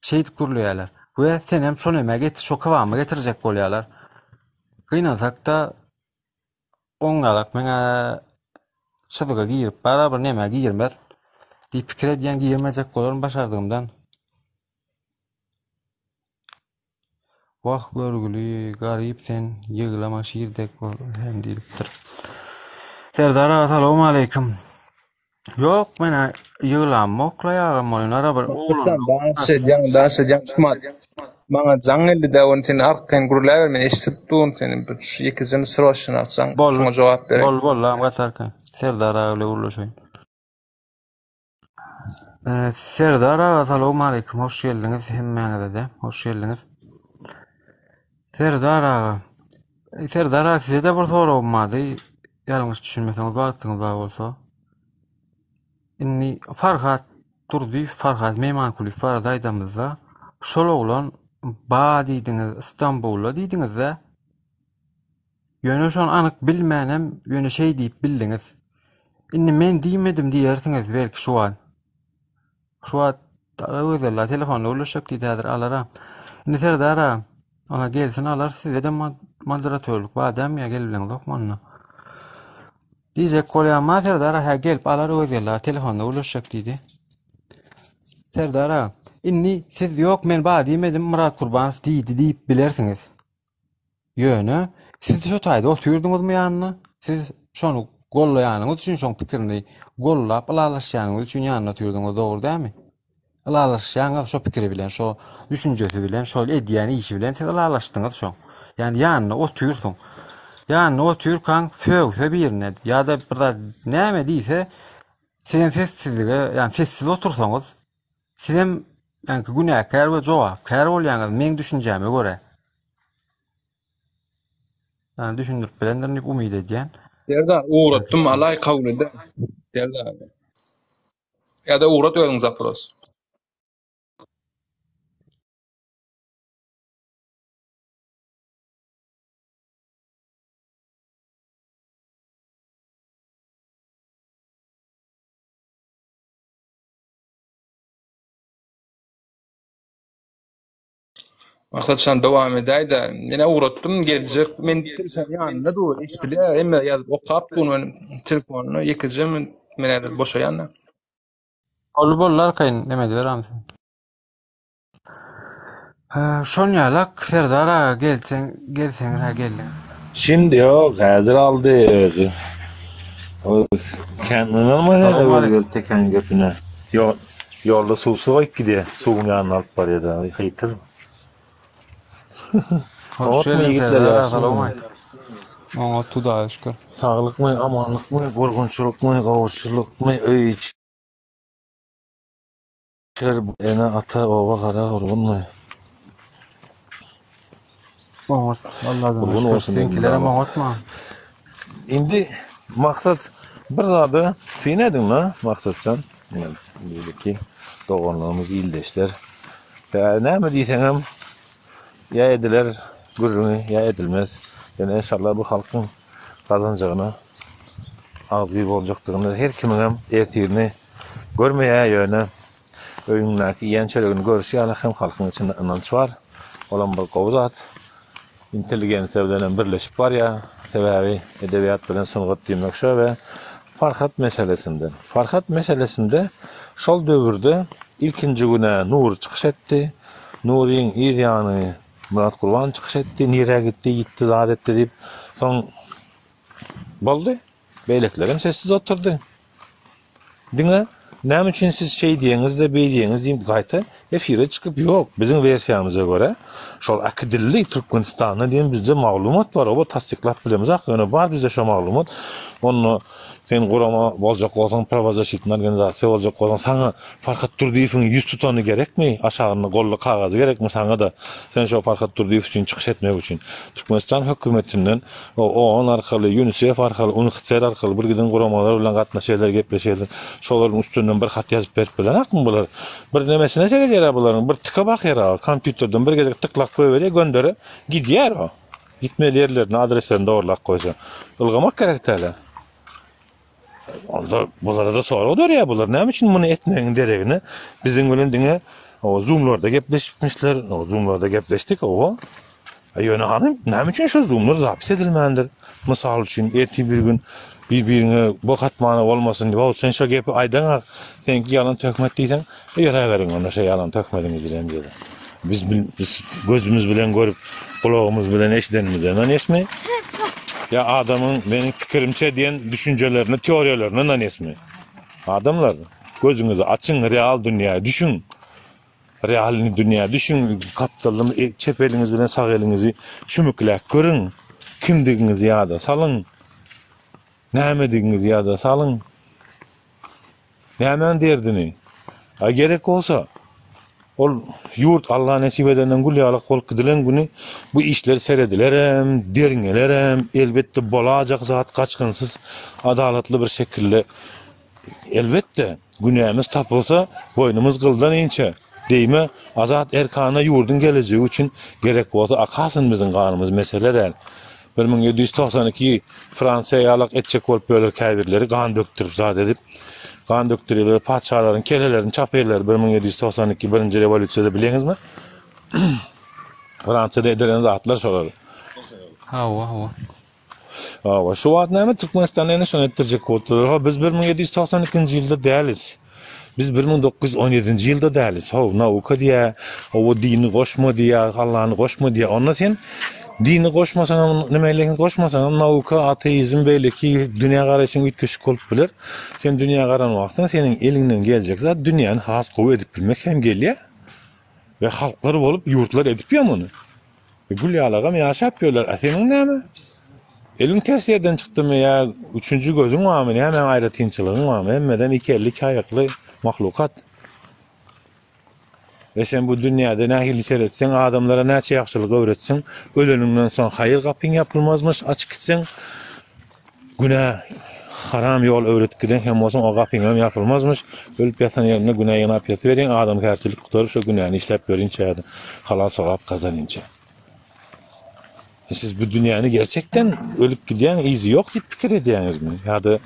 Şeýdip gürleýärler. We sen hem şonu emäge şo kawamy getirjek bolýarlar. Gynansak da oňalak meňe çyzga giyip bara bir näme giyirmer diýip pikir edýän giyirmejek bolan başardygymdan. Wah görgüli, garyp sen ýyglama şiirdek hem diýipdir. Serdar ağa, assalamu aleykum. Yok, mene ýyglamokla ýagam bolýar bir
Sen daşa jaňmak. Maňa jaňly da onu sen arkaň gurulýar men eşitip durýum seni bir ikizini soraşyň atsaň şoňa jogap berek.
Bol gatarkan. Serdar ağa ile ulaşayım. Serdar ağa, assalamu aleykum. Hoş geldiňiz hemmeňize de. Hoş geldiňiz. Serdar ağa, size de bir sorum bardy. Ýalňyş düşünmeseňiz wagtyňyz bar bolsa. Inni Farhat durdy, Farhat Meymankuly Farhat aýdamyzda. Şol oglan ba diýdiňiz, Istanbulda diýdiňiz-de. Ýöne şonu anyk bilmänem, ýöne şey diýip bildiňiz. Inni men diýmedim diýersiňiz belki şu an. Şu an özella telefonu ulaşyp diýdir alara. Inni Serdar ağa, ona gelsin alar size de moderatörlük badam ýa gelbilen dokmanna. Diýjek bolýarma Serdar ağa gelip alar özella telefonu ulaşyp diýdi. Serdar ağa, inni siz ýok men ba diýmedim Murat Gurbanow diýdi diýip bilersiňiz. Ýöne siz şo taýda oturdunuzmy ýanyna? Siz şonu gollaýanyňyz üçin şoň pikirini gollap alalaşýanyňyz üçin ýanyna oturdunuz, dogry dälmi? Alalaşýanyňyz şo pikiri bilen, şo düşünjesi bilen, şo edýän işi bilen siz alalaşdyňyz şo. Ýani ýanyna oturýarsyň. Ýanyna oturýan föwse birine ýa-da bir näme diýse sen sessizlige, ýani sessiz otursaňyz sizem ýani günäkär we jogapkär bolýaňyz men düşünjäme göre. Yani düşündürüp bilenlerin hep umid edýän.
Serdar uğratdım alay kabul eder. Serdar. Ya da uğrat özüň zaпрос. Wagtlaçan dowam edäýdi. Mene uğratdım geljek men telefon ýanynda dur. Eşitdiler emme ýazyp okap bunu telefonuny ýekijem mene boşaýanlar.
Bollar kaýyn neme diýeram sen? Şon ýalak Serdar ağa gelseň ha geldiňiz.
Şimdi yok, hazır aldık. O kendine mi öyle teken götüne? Yolda su var gidiyor. Suyun yanına alıp var ya da kıytır.
Hoş geldin Serdar ağa, assalamu aleykum. Oňa tuda şükür.
Sağlık mı, amanlık mı, korkunçluk mu, kavuşçuluk mu, ene ata ova kara urgun mu?
Allah'ım
Urgun
şükür
olsun
sizinkilere
diyorum.
maňatma.
Indi maksat bir zady sinedin la maksatsan. Yani ki doğanlığımız ildeşler. Näme diýseň hem ya ediler gürrüňi ya edilmez. Yani inşallah bu halkın kazanjygyna abi boljakdygyny her kimin hem ertirini görmeýär ýöne öýüňdäki ýençeligini görüşýär hem halkyň içinde inanç bar. Olan bir gowzat inteligensiýa bilen birleşip bar ya sebäbi edebiýat bilen sungat diýmek şo we Farhat meselesinde şol döwürde ilkinji güne Nur çykyş etdi. Nuryň ir ýany Murat Gurbanow çykyş etdi, nire gitti zat etdi diýip soň Boldy. Beýleklerim sessiz oturdy. Diňe, näme üçin siz şey diýeňiz de beýdiýeňiz diýip gaýta efire çykyp ýok. Biziň versiýamyza görä şol akydylly Türkmenistana diýen bizde maglumat bar. O tasdiklap bilemiz. Ýöne bar bizde şo maglumat. Onu sen gurama boljak bolsaň, pravazashytny organizasiýa boljak bolsaň, saňa Farhat Turdiýewiň ýüz tutany gerekmi? Aşagyny golly kagazy gerekmi saňa da? Sen şo Farhat Turdiýew üçin çykyş etmek üçin Türkmenistan hökümetinden OON arkaly, UNICEF arkaly, UNHCR arkaly bir giden guramalar bilen gatnaşýarlar, gepleşýärler. Şolaryň üstünden bir hat ýazyp berip bilenakmy bular? Bir nemesine seredýär bularyň, bir tıka bakýar, kompýuterden bir gezek tıklap goýberýär, gönderi gidýär o. Gitmeli yerlerine adreslerini doğrulak koysa. Ilgamak gerektiler. Onda bulara da soru olur ya bular. Ne için bunu etmeyin deregini. Bizim önündüğüne o Zoom'larda gepleşmişler. O Zoom'larda gepleştik o. Yöne hanım ne için şu Zoom'lar zapis edilmeyendir. Misal için erti bir gün birbirine bu katmanı olmasın diye. Sen şu gepi aydan sen ki yalan tökmet diysen yara verin ona şey yalan tökmediniz diyen diyorlar. Biz gözümüz bilen görüp kulağımız bilen eşidenimize ne esmi? Ya adamın benim fikrimçe diyen düşüncelerini, teorilerini ne esmi? Adamlar gözünüzü açın, real dünyayı düşün. Real dünyayı düşün. Kaptalım çepeliniz bilen sağ elinizi çümüklek görün. Kimdiginiz ya da salın. Nämediginiz ya da salın. Nämen derdini? Gerek olsa ol yurt Allah nasip edenden gülýalyk bolup gidilen güni bu işler seredilerem, derňelerem, elbetde bolajak zat kaçkınsız adalatly bir şekilde elbetde günämiz tapylsa boynumuz gıldan inçe diýme azat erkana yurdun geleceği için gerek bolsa akasyn biziň ganymyz mesele däl. 1792 Fransiýalyk etçek bolup böler käbirleri gan döktürüp zat edip kan döktürüyorlar, padşahların, kelelerin çapayırlar 1792 birinci revolüsiyada biliyorsunuz mu? Fransa'da edilen zatlar sorar.
Hava.
Şu vaat näme Türkmenistan'da ene şonu ettirecek oldular. Biz 1792 ýylda däliz. Biz 1917 ýylda däliz. Nauka diýä, o dini goşma diýä, Allah'ını goşma diýä. Onda sen dini goşmasaň, nimelikini goşmasaň, nauka, ateizm beýleki dünýä garaşyň ütküşik bolup biler. Sen dünýä garan wagtda seniň elinden geljek zat dünýäni has gowy edip bilmek hem gelýär. Ve halklar bolup ýurtlar edip ýa-muny. Gülýalagam ýaşap ýörler. Seniň näme? Elin ters yerden çykdymy ýa üçüncü gözüň barmy? Hemen aýratynçylygyň barmy? Hemmeden iki ellik aýakly mahlukat. Ve sen bu dünyada nähili seretsen, adamlara näçe ýaxşylyk öwretsen, öleninden soň haýyr gapyň ýapylmazmyş, açyk gitsen, günah, haram ýol öwretgiden hem bolsa o gapyň hem ýapylmazmyş. Ölüp ýatan ýerine günah ýanap ýatyberin, adam kärçilik gutaryp şo günahny işläp berinçe, halal sowap kazanynça. Siz bu dünýäni gerçekten ölüp gidýän izi ýok diýip pikir edýäňizmi? Ýa-da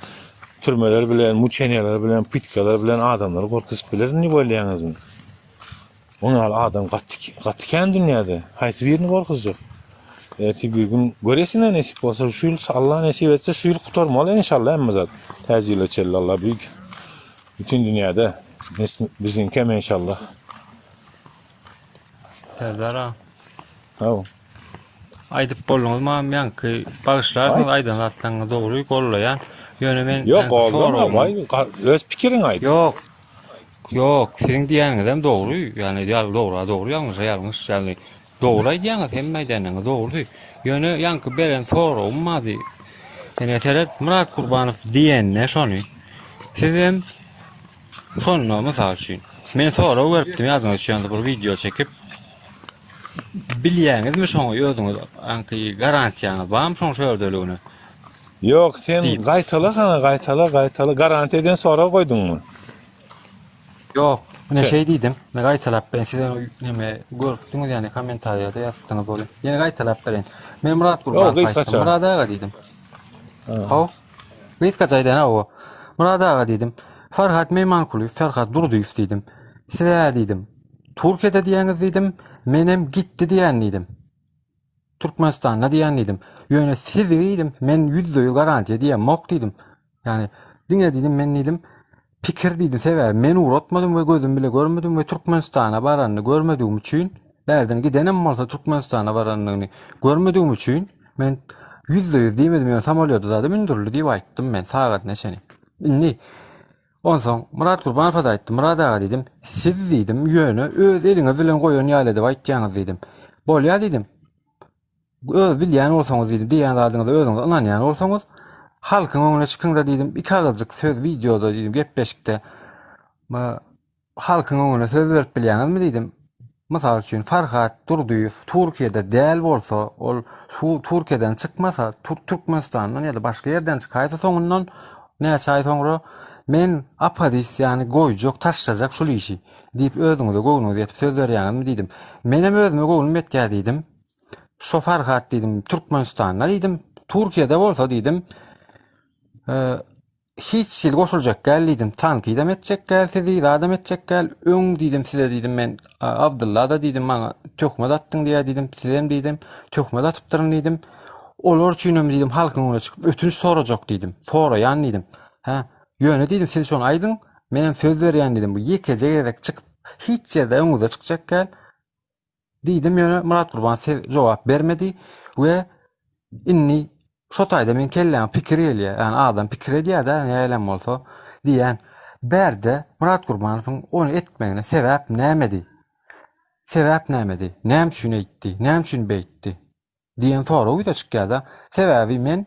türmeler bilen, muçenýeler bilen, pitkalar bilen adamlary gorkusyp biler ni bolýaňyzmy? Onlar adam gatykän dünýäde haýsy birini gorkuzjak? Bir gün göresine nesip olsa şu yıl Allah nesip etse şu yıl kurtarmalı inşallah emmi zat. Tezil etçeli Allah büyük. Bütün dünyada bizim keme inşallah.
Serdar ağa.
Tamam.
Aydıp bolluňyz maňam ki bagışlarsynız aýdan atlaňy dogry gollaýan. Ýöne men
Yok oğlum vay öz pikirin aýt.
Yok, siziň diýäňiz hem dogry. Ýani dogry ýalňyş ýalňyş. Dogry aýdýaňyz hem aýdanyňyz dogry. Ýöne ýanky beren sorulmady. Ene teret Murat Gurbanow diýenne şonu. Siz hem şonu mysal üçin. Men sorag berdim ýazyňyz üçin bir video çekip bilýäňizmi şoňa ýözdüňiz anky garantiýaňyz barmy şoň şördöligini?
Yok sen gaytala garanti eden sonra koydun mu?
Yok. Ne şey diýdim. Ne gaytalap ben size neme gördüňiz ýani kommentarýada ýatdyňyz bolu. Ýene gaytalap beren. Men Murat Gurbanow Murat ağa diýdim. Haw. Biz kaçaydan o. Murat ağa diýdim. Farhat Meymankuly, Farhat Durduýew diýdim. Size diýdim. Türkiýede diýäňiz diýdim. Menem gitdi diýän diýdim. Türkmenistanda diýän diýdim. Ýöne siz diýdim. Men 100% garantiýa diýen mok diýdim. Yani diňe diýdim men diýdim. Pikir diýdim sever. Men uratmadym we gözüm bile görmedim we Türkmenistana baranyny görmediğim üçin berden gidenem bolsa Türkmenistana baranyny görmediğim üçin men %100 diýmedim ýa samolýoty zady mündürli diýip aýtdym men sagat neşeni. Indi onsoň Murat Gurbanowa da aýtdy. Murat aga diýdim, siz diýdim ýöne öz eliňiz bilen goýan ýaly edip aýtjaňyz diýdim. Bolýa diýdim. Öz bilýän bolsaňyz diýdim, diýen zadyňyza özüňiz inanýan bolsaňyz halkyň öňüne çykyňda diýdim, iki agazlyk söz videoda diýdim, gepleşikde halkyň öňüne söz berip bilýäňizmi diýdim. Mysal üçin Farhat Durduýew Türkiýede däl bolsa, ol şu Türkiýeden çykmasa, Türkmenistandan ýa-da başga ýerden çykaýsa soňundan näçe aý soňra men apadis ýani goýjak, taşlajak şol işi diýip özüňize goýuňyz ýetip söz berýäňizmi diýdim. Menem özüme goýunum etýär diýdim. Şo Farhat diýdim, Türkmenistandan diýdim, Türkiýede bolsa diýdim, hiç sil goşuljak gel diýdim, tanky da etjek gel, sizi adam etjek gel, öň diýdim size diýdim men Abdulla da diýdim maňa tökme atdyň diýä diýdim, sizem diýdim, tökme atypdyryn diýdim. Olar üçinem diýdim halkyň öňüne çykyp ötünç sorajak diýdim. Soraýan diýdim. Ha, ýöne diýdim siz şonu aýdyň, menem söz berýän diýdim. Bu ýeke jerek çykyp hiç ýerde öňüňize çykjak gel. Diýdim ýöne Murat Gurban jogap bermedi we inni şo taýda men kellem pikir elýär. Yani adam pikir edýär-de näýelem bolsa diýen. Berde Murat Gurbanowyň onu etmegine sebäp nämedi? Sebäp nämedi? Näme üçin aýtdy? Näme üçin beýtdi? Diýen soraw da çykýar-da. Sebäbi men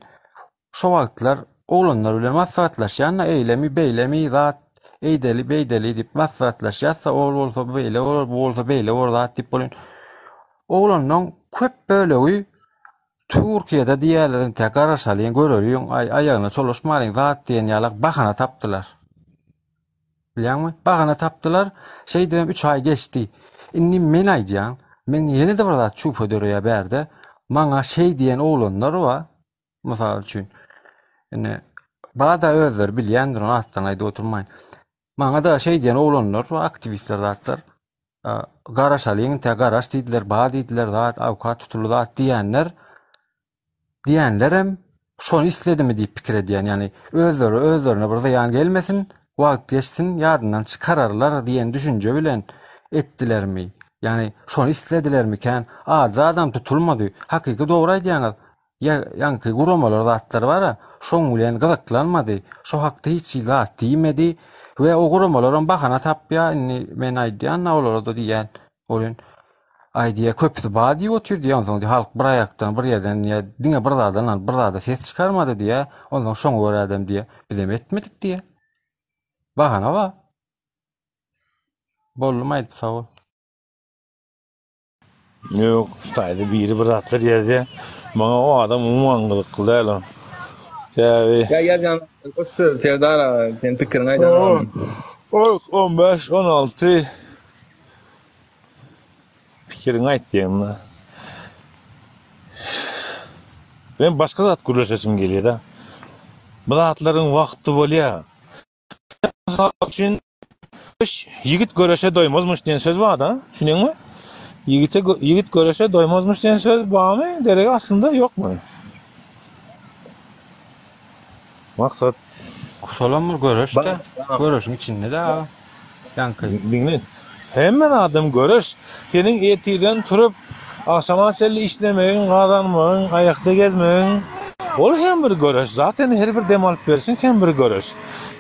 şo wagtlar oglanlar bilen maslahatlaşýan, eýlemi, beýlemi, zat eýdeli, beýdeli diýip maslahatlaşýarsa, ol bolsa beýle, ol bolsa beýle, zat diýip bolan. Oglanyň köp bölegi Türkiýede diýerlerin tägaraşalyň görelýän aýagyna çolaşmalyň zat diýen ýalak bahana tapdylar. Bilýärmi? Bahana tapdylar. Şeýdem 3 ay geçdi. Inni men aýdýan, men ýene de bir zat çup ödürýär berde. Maňa şey diýen oglanlar bar. Mysal üçin. Ine bada özler bilýändir, onu atdan aýdyp oturmaýyn. Maňa da şey diýen oglanlar bar, aktivistler zatlar. Garaşalyň tägaraş diýdiler, bada diýdiler, zat awkat tutuldy zat diýenlerem şonu isledimi diýip pikir edýän, ýani özlerine bir ýan gelmesin, wagt geçsin, ýadyndan çykararlar diýen düşünje bilen etdilermi? Ýani şonu isledilermiken, adam tutulmady. Hakyky dogry aýdýaňyz. Ýanky guramalar zatlar bara, şoň bilen gyzyklanmady. Şo hakda hiç zat diýmedi we o guramalaryň bahana tapýar. Men aýdýan olar da diýen, olun aýdýa köpüsi bady otur diýen soň halk bir aýakdan bir ýerden ýa diňe bir zadan bir zada ses çykarmady diýe, ondan şoň bir adam diýe, bizem etmedik diýe. Bahana ba. Bolmaýdy sawol.
Yok, taýda biri bir zatlar ýerde. Maňa o adam umanylyk kıldy. Ýa-ni
ýa-ýa o söz terdara sen pikirini aýdan.
15, 16 pikirini aýtdym. Ben başga zat görüşesim gelýär da. Bu zatlaryň wagty bolýar. Mysal üçin yigit görüşe doýmazmyş diýen söz bar da, şuňaňmy? Yigit görüşe doymazmış diyen söz var mı? Derek aslında yok mu? Maksat
Kuşalan bir görüş de, görüşün içinde de yankı.
dinleyin. Hemen adam görüş. Senin etirden turup akşama selli işlemeyin, kazanmayın, ayakta gezmeyin. Ol hem bir görüş. Zaten her bir dem alıp versin hem bir görüş.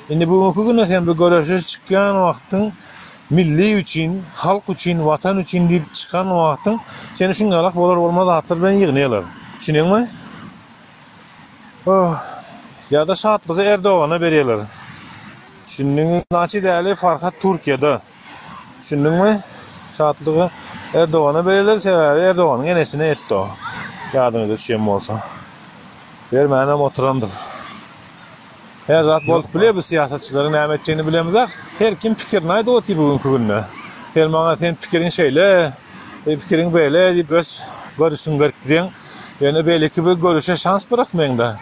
Şimdi bu günü hem bir görüşe çıkan vaktin milli üçün, halk üçün, vatan üçün deyip çıkan vaktin seni şungalak bolar olmaz hatır ben yığınıyorlar. Düşünüyor musun? Oh. Ya da şartlığı Erdoğan'a veriyorlar. Düşündüğün naçı değerli Farhat Türkiye'de. Düşündün mü? Şartlığı Erdoğan'a veriyorlar, sever Erdoğan'ın enesine etti o. Yardımcı düşeyim olsa. Vermeyenem oturandır. Her zat bolup bile bu siyasetçilerin näme etdiğini bilemizak. Her kim pikirini aýdy o tipi bugünkü günde. Her maňa sen pikirin şeýle, pikirin beýle diýip öz görüşüň berkdirýän. Ýöne belki bir görüşe şans bırakmaýyn da.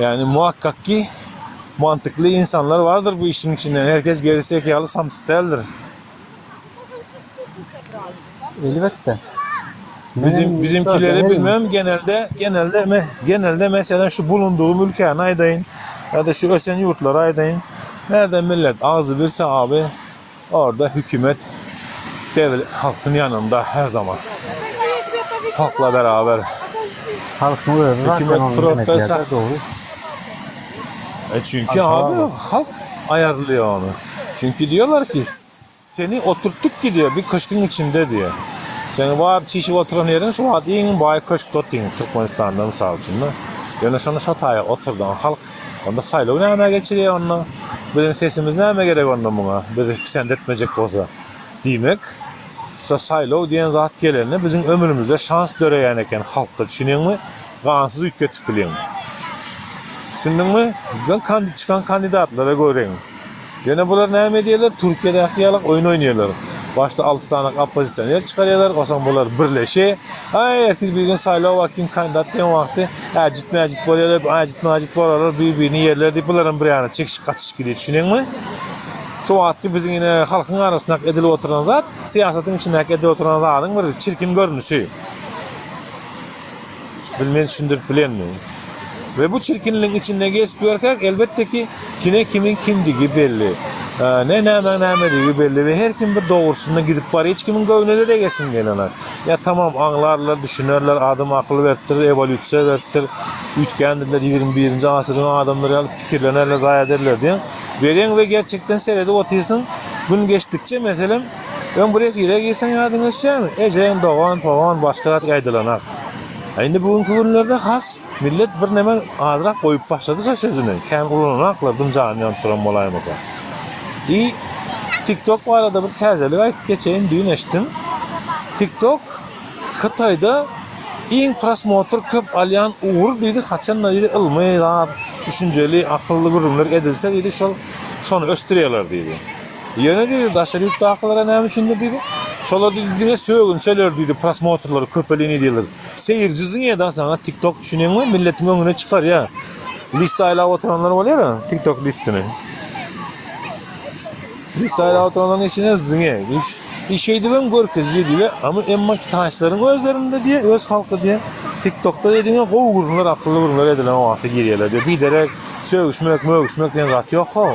Yani muhakkak ki mantıklı insanlar vardır bu işin içinde. Herkes gerizekalı samsık değildir.
Elbette.
Bizimkileri bilmem genelde mesela şu bulunduğum ülkenin aydayın ya da şu ösen yurtlara aydayın. Nerede millet ağzı birse abi orada hükümet devlet halkın yanında her zaman. Halkla beraber
Halkın özü zaten
Hükümet
onu
protest-
medyada doğru.
Çünkü
Halka
abi
bak.
halk ayarlıyor onu. Çünkü diyorlar ki seni oturttuk ki diyor bir köşkün içinde diyor. Seni var çişi oturan yerin şu an en bay köşk tutun Türkmenistan'da misal için. Yani şunu şataya oturdan halk onda sayılı neyme geçiriyor onunla. Bizim sesimiz neyme gerek onunla buna. Bizi sendetmeyecek olsa. Demek şu sayılı diyen zat gelene bizim ömrümüzde şans döreyen eken halkta düşünüyor mu? Gansız ülke tüpülüyor. Düşündün mü? Ben çıkan kandidatlara göreyim. Yine bunlar ne diyorlar? Türkiye'de yakiyalık oyun oynuyorlar. Başta 6 tane opozisyoner çıkarıyorlar. O zaman bunlar birleşe. Ay ertesi bir gün sayla vakit kandidat diyen vakti. Acit boruyorlar. Acit boruyorlar. Birbirini yerler deyip bunların bir yana çekiş kaçış gidiyor. Düşünün mü? Şu vakti bizim yine halkın arasında edilip oturan zat, siyasetin içinde edilip oturan zatın bir çirkin görünüşü. Bilmeyen düşündürüp bilen mi? Ve bu çirkinliğin içinde geçiyorken elbette ki kimin kimdiği belli. Ne belli ve her kim bir doğrusunda gidip var. Hiç kimin gövnede de geçsin gelene. Ya tamam anlarlar, düşünürler, adım akıllı vertir, evolüsyon vertir. Ütkendiler 21. asırın adamları alıp fikirlerine zayi ederler diye. Veren ve gerçekten seyrede otuyorsun. Gün geçtikçe mesela ben buraya gire girsen yardım edeceğim. Eceğim doğan başkalar kaydılanak. Şimdi bugünkü günlerde has millet bir nemen adrak koyup başladı sözünü. Kem ulunaklar düncanı yantıran olayımıza. TikTok bu arada bir tezelik ayet geçeyim düğün eştim. TikTok Xitayda en prosmotor köp alyan uğur dedi kaçanla dedi ılmaylar, düşünceli, akıllı gurumlar edilse dedi şonu östürüyorlar dedi. Yine dedi daşarı yükle akıllara ne için dedi. Şola dedi söğün şeyler dedi prosmotorları köpeliğini diyorlar. Seyircisi neden sana TikTok düşünüyor mu? Milletin önüne çıkar ya. Listayla oturanlar oluyor ya TikTok listini. Listayla oturanların içine zıngı. Bir şeydi ben görkezci diye ama emma taşların özlerinde diye öz halkı diye TikTok'ta dediğine kovurunlar akıllı vurunlar edilen o vakti giriyorlar diyor. Bir derek söğüşmek diyen zat yok o.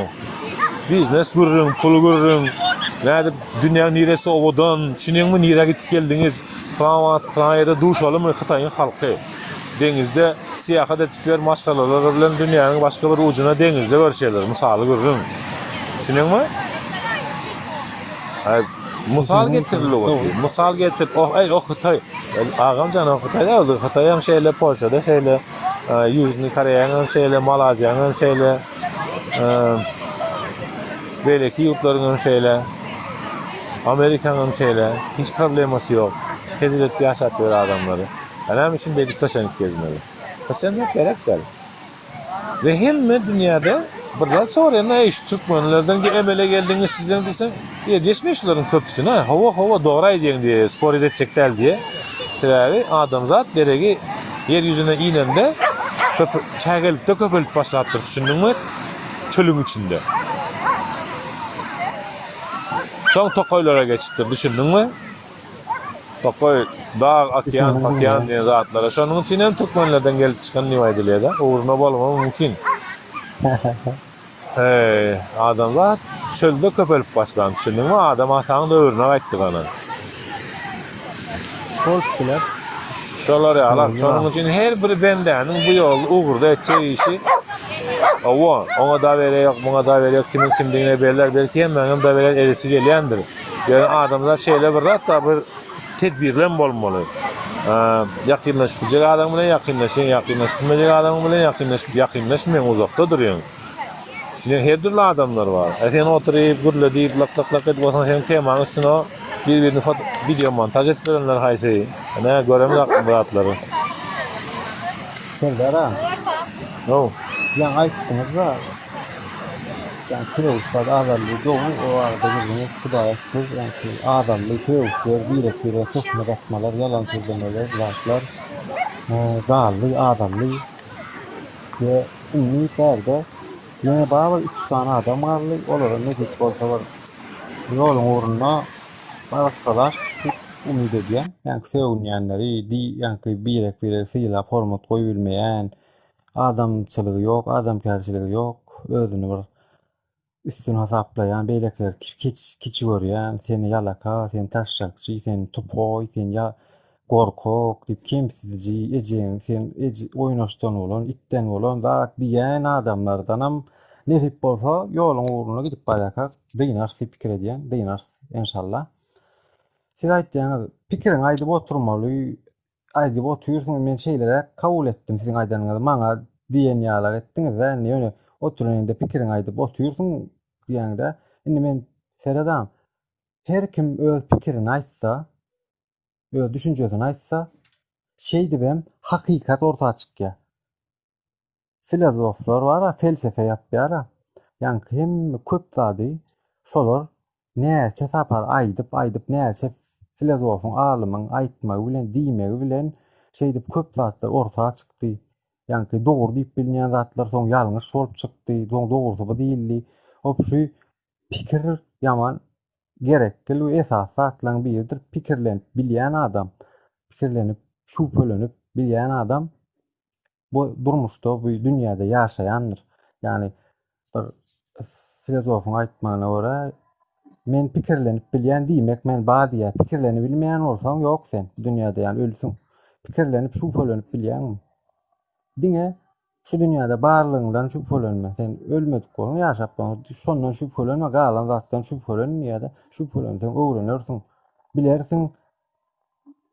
Business görürüm, pul görürüm. Nerede dünya neresi ovadan, düşünüyor mu nereye gidip geldiniz? Kraniyada duş alım Xitay'ın halkı. Denizde siyahat etipler maskalarlar bilen dünyanın başka bir ucuna denizde görüşürler. Misalı görürüm. Düşünüyor mu? Misal getirili o. Misal getir. O Xitay. Ağam canım Xitay'da oldu. Xitay hem şeyle Polşa'da şeyle Yüzünü Kore'nin şeyle Malazya'nın şeyle belki yurtlarının şeyle Amerika'nın şeyle hiç probleması yok. Keziletli yaşatıyor adamları. Önemli için dedik taşınıp gezmeli. Taşınmak gerek değil. Ve hem de dünyada buradan sonra ne iş Türkmenlerden emele geldiğini sizden bilsen geçmişlerin köprüsüne hava doğru edin diye spor edecekler diye. Sebebi adam zat deregi yeryüzüne inende çaygalıp da köpülüp başlattır. Düşündün mü? Çölün içinde. Son Tokoylara geçittir. Düşündün mü? Tokoy, dağ, akyan diye zatlara. Şunun için hem Türkmenlerden gelip çıkan nivaydiler de. Uğruna balama mümkün. Adamlar çölde köpülüp başlandı. Düşündün mü? Adam atanın da öğrüne kayttı kanı.
Korktular.
Şolar ya. Şunun için her biri bendenin bu yol uğurda edeceği işi ona da veriyor, buna da veriyor, kimin kimliğine belirler, belki hemen da veriyor, elisi geliyendir. Yani adamlar şeyle bir hatta bir tedbirlen olmalı. Yakınlaşmayacak adam bile yakınlaşmayacak adam bile yakınlaşmayan uzakta duruyor. Şimdi her türlü adamlar var. Sen oturup, gürle deyip, lak edip, sen temanın üstüne birbirini video montaj ettirenler hayseyi. Ne göremiz aklım bu atları.
Seldara.
No.
Yani ayıttınız da yani kırılışlar ağırlığı doğru o arada gözünü kudaya şükür yani ağırlığı kırılışlar bir tokma bakmalar yalan söylemeler laflar ağırlığı ağırlığı ve ünlü derde yine bağlı 3 tane adam ağırlığı olur ne dik olsa var yolun uğruna başkalar umut ediyen yani sevunyanları yani bir sıyla format koyulmayan adamçılığı yok, adamkarçılığı yok, özünü bir üstün hesaplayan, beylekler kiç görüyen, seni yalaka, seni taşşakçı, seni topoy, seni gorkok, diýip kemsizji, ejeň, sen oýnaşdan bolan, itten bolan zat diýen adamlardanam nesip bolsa ýoluň uğruna gidip barýakak, dynar pikir edýän, dynar inşallah. Siz aýtdyňyz, pikiriň aýdyp oturmaly, aýdyp oturýarsyň, men şeýlere kabul etdim siziň aýdanyňyzy, maňa diýen ýalar etdiňiz we ýöne oturýanda pikiriň aýdyp oturýarsyň diýende, indi men seredam, her kim öz pikirini aýtsa, öz düşünjesini aýtsa, şeýdi hem hakykat ortaga çykýar. Filozoflar bar, felsefe ýapýar. Ýani hem köp zady şolar näçe tapar aýdyp näçe filozofyň, alymyň aýtmagy bilen, diýmegi bilen şeýdip köp zatlar ortaga çykdy. Ýani dogry diýip bilýän zatlar soň ýalňyş bolup çykdy, soň dogry bu diýildi. Opşy pikir ýaman gerekli we esas zatlaryň biridir. Pikirlenip bilýän adam, pikirlenip şüphelenip bilýän adam bu durmuşda, bu dünýäde ýaşaýandyr. Ýani bir filozofyň aýtmagyna görä, men pikirlenip bilýän diýmek men badiýa, pikirlenip bilmeýän bolsaň ýok sen dünýäde, ýani ölsüň. Pikirlenip şüphelenip bilýän. Diňe şu dünýäde barlygyňdan şüphelenme. Sen ölmedik bolan ýaşap bolan, şondan şüphelenme, galan zatdan şüphelenme ýa-da şüphelensen öwrenirsiň. Bilersiň,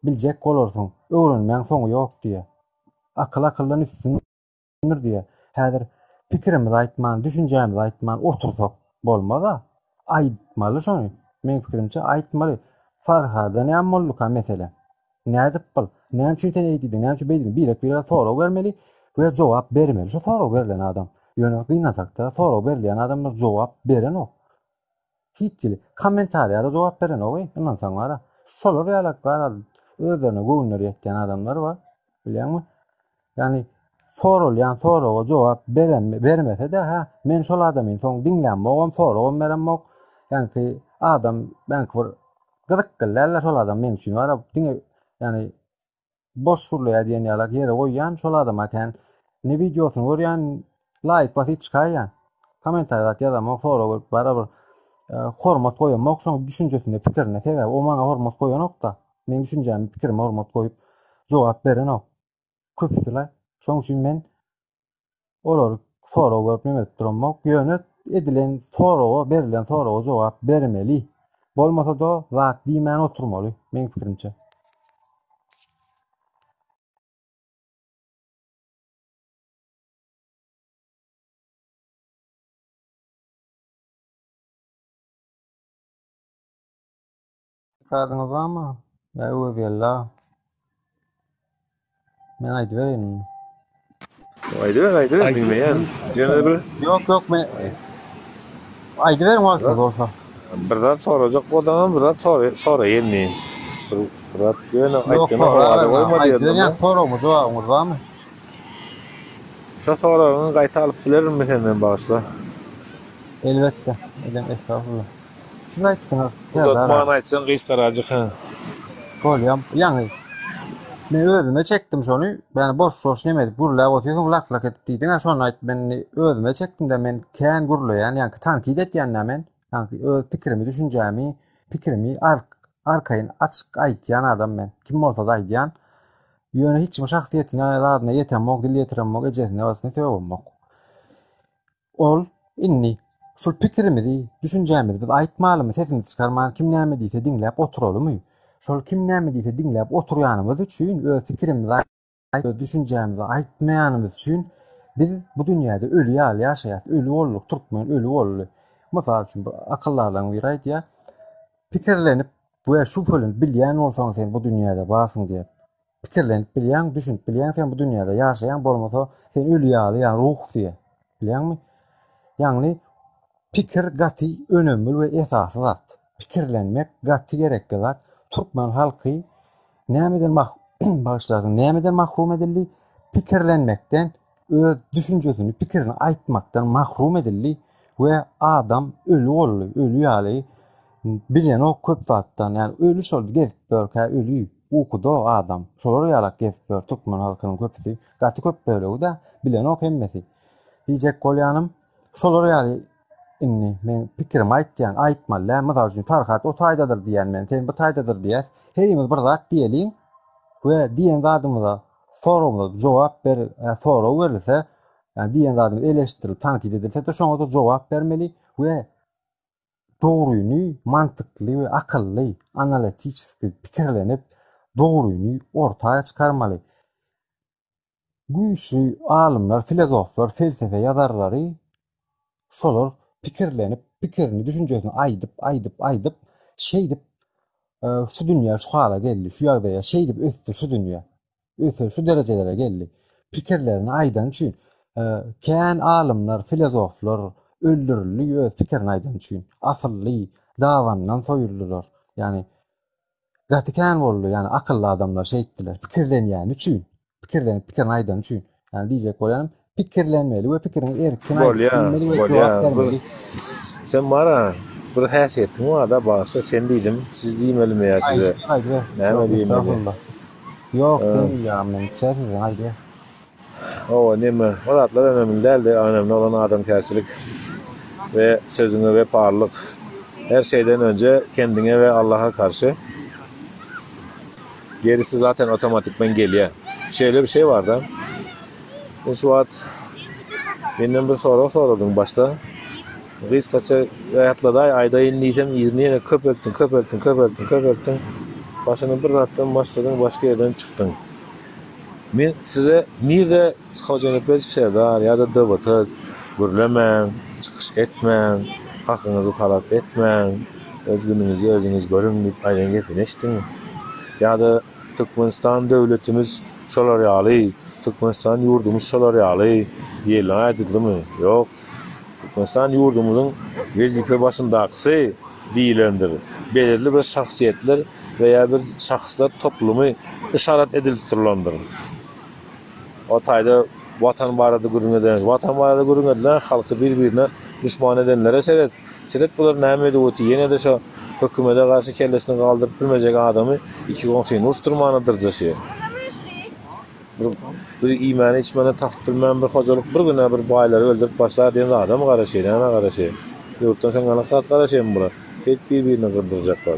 biljek bolarsyň. Öwrenmeýän soňy ýok diýe. Akyldan üstündir diýe. Häzir pikirimizi aýtman, düşünjämizi aýtman otursak bolmaz-a? Aýtmaly şonu. Men pikirimçe aýtmaly. Farhada näme bolduka mesele? Nädip bol? Näme üçin sen aýtdy? Näme üçin beýdin? Bir sorag bermeli we jogap bermeli. Şu sorag berilen adam. Ýöne gynasakda sorag berilýän adamlar jogap beren ok. Hiçli kommentariýada jogap beren ok. Ondan soň ara. Şolar ýalak garaz özlerine göwnleri ýetgen adamlar bar. Bilýärmi? Yani sorulýan soraga jogap bermese de ha men şol adamyň soň diňlenmegem, soragam beremok. Yani adam belki bir gyzyk gelýär şol adam men üçin wara diňe yani boş gurulýar diýen ýalak ýere goýýan şol adama ken ne videosyny görýän like basyp çykaýan. Kommentariýat ýazamok, sorag barabir hormat goýanmok, şoň düşünjesine, pikirine sebäp o maňa hormat goýanok da men düşünjämi, pikirime hormat goýup jogap berenok. Köpüler. Şoň üçin men olar sorag berip duramok, ýöne edilen soraga, berilen soraga jogap bermeli. Bolmasa da zat diýmän oturmaly, men pikirimçe. Sadyňyz barmy? Ýa-da men aýdyp berin.
Aýdyp bilmeýän. Ýene bir
Ýok, men aýdyp berin bolsa.
bir zat sorajak bolan, bir zat soraýarmy? Bir zat ýöne aýtdyna
Aýdyp soragmy, jogabymyz barmy?
Şo soragyny gaýta alyp bilermi senden başda?
Elbetde. Edem estağfurullah. Siz aýtdyňyz.
Uzatman aýtsaň gysgarajyk ha.
Bolýam, ýani men özüme çekdim şonu. Ben boş demedik. Gurulap oturýan lak etdiň. Şonu aýt, men özüme çekdim de men kän gurulaýan, ýani tankid etýän men. Ýani öz pikirimi, düşünjämi, pikirimi arkaýyn açyk aýtýan adam men. Kim bolsa da aýdýan. Ýöne hiç şahsiýetine, zadyna ýetemok, dil ýetiremok, ejesine basyna töwemok. Ol inni şu pikirimizi, düşünjämizi biz aýtmalymy, sesini çykarmaly, kim näme diýse diňläp oturalymy? Şol kim näme diýse diňläp oturýanymyz üçin, öz pikirimizi aýtyp düşünjämizi aýtmaýanymyz üçin biz bu dünýäde ölü ýaly ýaşaýat, ölü bolduk, türkmen ölü boldy. Mysal üçin akyllarlaryň bir aýtýa, pikirlenip we şüphelenip bilýän bolsaň sen bu dünýäde barsyň diýip. Pikirlenip bilýän, düşünüp bilýän sen bu dünýäde ýaşaýan, bolmasa sen ölü ýaly, ýani ruh diýip. Bilýänmi? Ýani pikir gaty önemli we esasy zat. Pikirlenmek gaty gerekli zat. Türkmen halky nämeden mahrum edildi? Pikirlenmekden, öz düşünjesini, pikirini aýtmakdan mahrum edildi we adam ölü boldy, ölü ýaly bilýän ok köp zatdan, ýani ölü şoldy gezip börkä ölü, ukuda adam. Şolar ýalak gezip bör Türkmen halkynyň köpüsi, gaty köp bölegi bilýän ok hemmesi. Diýjek bolýanym, şolar ýaly inni men pikirimi aýtýan, aýtmaly, mysal üçin Farhat o taýdadyr diýen men, sen bu taýdadyr diýer. Herimiz bir zat diýeliň, ve diyen adamıza sorumlu cevap ver, soru verirse, yani diyen adamı eleştirilip tankit edilse de şoňa da cevap bermeli ve doğruýuny, mantıkly we akylly, analitik pikirlenip doğruýuny ortaya çıkarmaly. Güýçli alymlar, filozoflar, felsefe ýazarlary şolar pikirlenip, pikirini, düşünjesini aýdyp, şeýdip şu dünýä şu hala geldi, şu ýagdaýa şeýdip ösdi şu dünýä. Öse şu derejelere geldi. Pikirlerini aýdan üçin kän alymlar, filozoflar öldürildi öz pikirini aýdan üçin. Asylly dawandan soýuldylar. Yani gatykän boldy, yani akylly adamlar şeýtdiler. Pikirlenýän üçin, pikirlenip pikirini aýdan üçin. Yani diýjek bolarym, pikirlenmeli we pikirini erkin aýdylmaly we cevap bermeli.
Sen bana bir häsiýetim var da bagşa sen diýdim, siz diýmelim ya size.
Aýdy.
Näme diýmeli?
Yok, ya men çerçeve aýdy.
O neme? O zatlar önemli değil de önemli olan adamkärçilik ve sözüne vefalık. Her şeyden önce kendine ve Allah'a karşı. Gerisi zaten otomatikman geliyor. Şöyle bir şey var da. Şu an benden bir soru sordun başta. Biz kaça hayatladay ayda inliysen İzniye köpeltin. Başını bir rattan başladın, başka yerden çıktın. Men size nirde hocanıp serdar ya da dıvıtı gürlemen, çıkış etmen, hakkınızı talep etmen, özgünlüğünüzü özünüz görün deyip aydan gepleştin. Ya da Türkmenistan devletimiz şolar ýaly, Türkmenistan yurdumuz şolar ýaly diýilen aýdyldy mı? Yok. Türkmenistan yurdumuzun vezife başındakysy diýilendir. Belirli bir şahsiýetler veya bir şahslar toplumy işaret edilip durulandır. O taýda watan barada gürüňeden, watan barada gürüňeden halky bir-birine düşman edenlere seret bular näme diýip ýene de şo hökümete garşy kellesini galdyryp bilmejek adamy iki goňşyny urşturmanydyr jaşy. Bir imany içmene taftyrman bir hojalyk bir güne bir baýlary öldürip başlar diýen adam garaşy, näme garaşy. Ýurtdan sen gana garaşy bura. Hep bir-birine gyrdyraklar.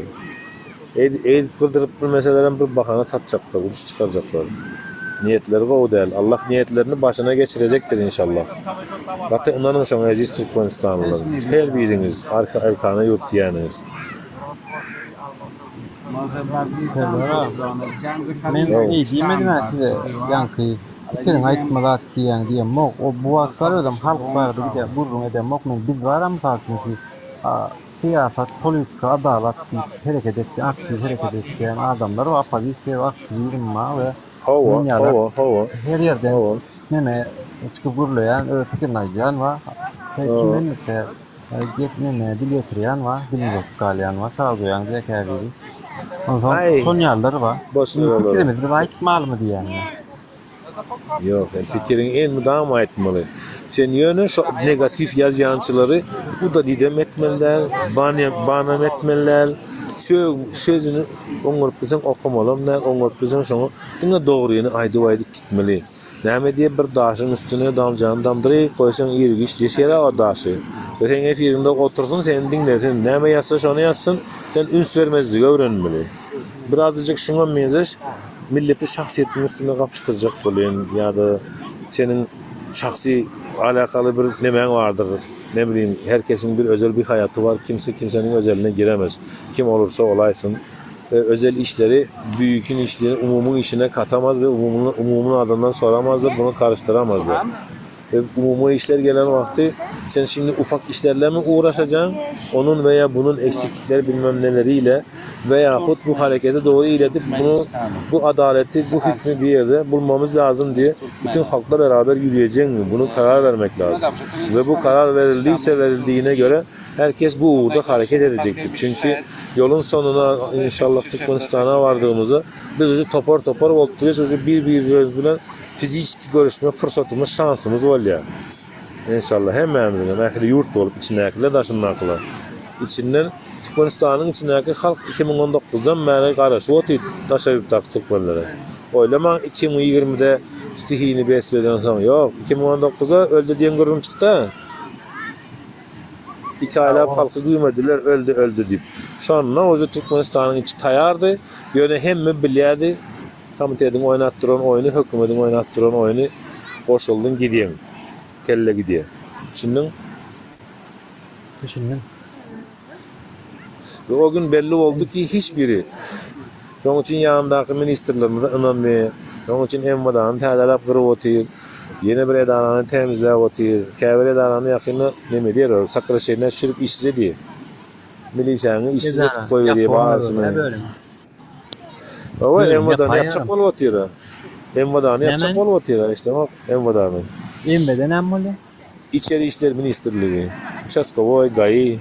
El kırdıryp bilmeselerem bir bakana tatjaklar, uruş çıkarjaklar. Niyetleri o değil. Allah niyetlerini başına geçirecektir inşallah. Zaten inanın şoňa aziz Türkmenistanlılar. Her biriniz arkana yurt diýeniz.
Men diýmedim size, ýanky pikirini aýtmadak diýen mok, o bu wagtlar ödem halk bardy diýip gurrun edem mok, men biz baram taýsyn şu siyasat, politika, adalet diýip hereket etdi, aktyw hereket etdiň adamlar we opozisiýa aktivizm we
Hava.
her ýerden neme çıkyp gurlayan, pikirini aýdýan we kimenlikse getmeme dil ýetirýän we dilini tutgalýan we sağlaýan diýek. Ondan son ýerler bar. Pikirimizi aýtmalymy diýen.
Yok, sen pikirini en müdam aýtmaly. Sen ýöne şu negatif ýazýançylary bu da diýdem etmeliler, bana etmeliler. Sözünü oňurup bilen okumalym, oňurup bilen şoňa ina dogry aýdyp gitmeli. Näme diýip bir daşyň üstüne damdyry goýsaň ýergi işleşýär o daşy. Sen efirinde otursun, sen diňlesin, näme ýatsa şonu ýatsyn, sen üns vermezligi öwrenmeli. Birazcık şuna menzeş milleti şahsiýetiniň üstüne gapyştyrjak bolan ýa-da senin şahsi alakalı bir nemen vardır. Ne bileyim, herkesin bir özel bir hayatı var. Kimse kimsenin özeline giremez. Kim olursa olaysın. Özel işleri büyükün işlerini umumun işine katamaz ve umumun adından soramazlar. Bunu karıştıramazlar. Umumi işler gelen vakti sen şimdi ufak işlerle mi uğraşacaksın? Onun veya bunun eksiklikler bilmem neleriyle veyahut bu harekete doğru iletip bu adaleti, bu hükmü bir yerde bulmamız lazım diye bütün halkla beraber yürüyeceksin. Bunu karar vermek lazım. Ve bu karar verildiğine göre herkes bu uğurda hareket edecektir. Çünkü yolun sonuna inşallah Türkmenistan'a vardığımızda bizi topar voltluyoruz. Birbirimiz bilen fizik görüşme fırsatımız, şansımız var ya. İnşallah hemimizin ähli yurt olup içindekiler daşınmaklar. İçinden Türkmenistan'ın içindeki halk 2019'dan beri karşı otu daşayıp Türkmenlere. Oylama 2020'de stihini besleden sonra yok. 2019'da öldü diyen görüm çıktı. 2 aylık halkı güymediler, öldü deyip. Sonra o Türkmenistan'ın içi tayardı. Yöne hem mi bilyadi Komitedin oynattıran oyunu, hökümetin oynattıran oyunu koşuldun gidiyen. Kelle gidiyor. Şimdi
Düşündüm.
o gün belli oldu ki hiçbiri. Onun için yanımdaki ministerlerine de önemli. Onun için emmadan tədəlap qırıb otur. Yeni bir edaranı temizleyip otur. Kəbir edaranı yakını ne diyor? Sakra şeyine sürüp işsiz ediyor. Milisanı işsiz etip koyuyor bağırsını.
Böyle.
O
Böyle,
emmadan
yapar
yapacak
yarım.
olup otur. Emmadan yapacak
Hemen.
olup otur. İşte bak emmadanı.
Embeden hem öyle.
İçeri İşler Ministerliği. Şaskovoy, Gayi.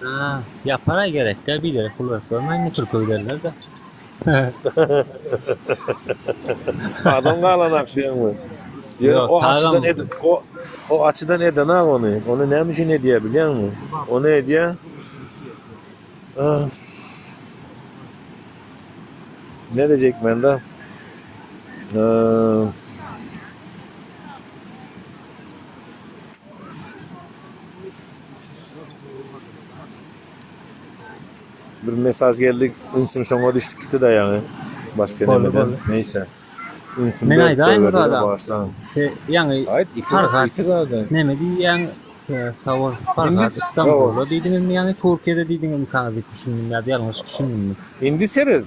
Ha, yapara gerek de bir de kullanmayın ne tür köylerler de.
Adam kalan diyor mu? Yani
Yok,
o
sağlam
açıdan
mı?
o açıdan eden ha onu. Onu ne için ediyor biliyor musun? O ne ediyor? Ah, ne diyecek ben de? Ah, bir mesaj geldi. Ünsüm sonra düştük gitti de yani. Başka
Bolu,
nemeden.
bolu.
Neyse. Ünsüm
Men ayda aynı
böyle
adam.
başlan.
Yani
Hayır
Farhat
iki zaten.
ne mi diyen savur Farhat
İndi-
İstanbul'da dediniz mi yani Türkiye'de dediniz mi kahve düşündüm ya yanlış düşündüm mü?
İndi seri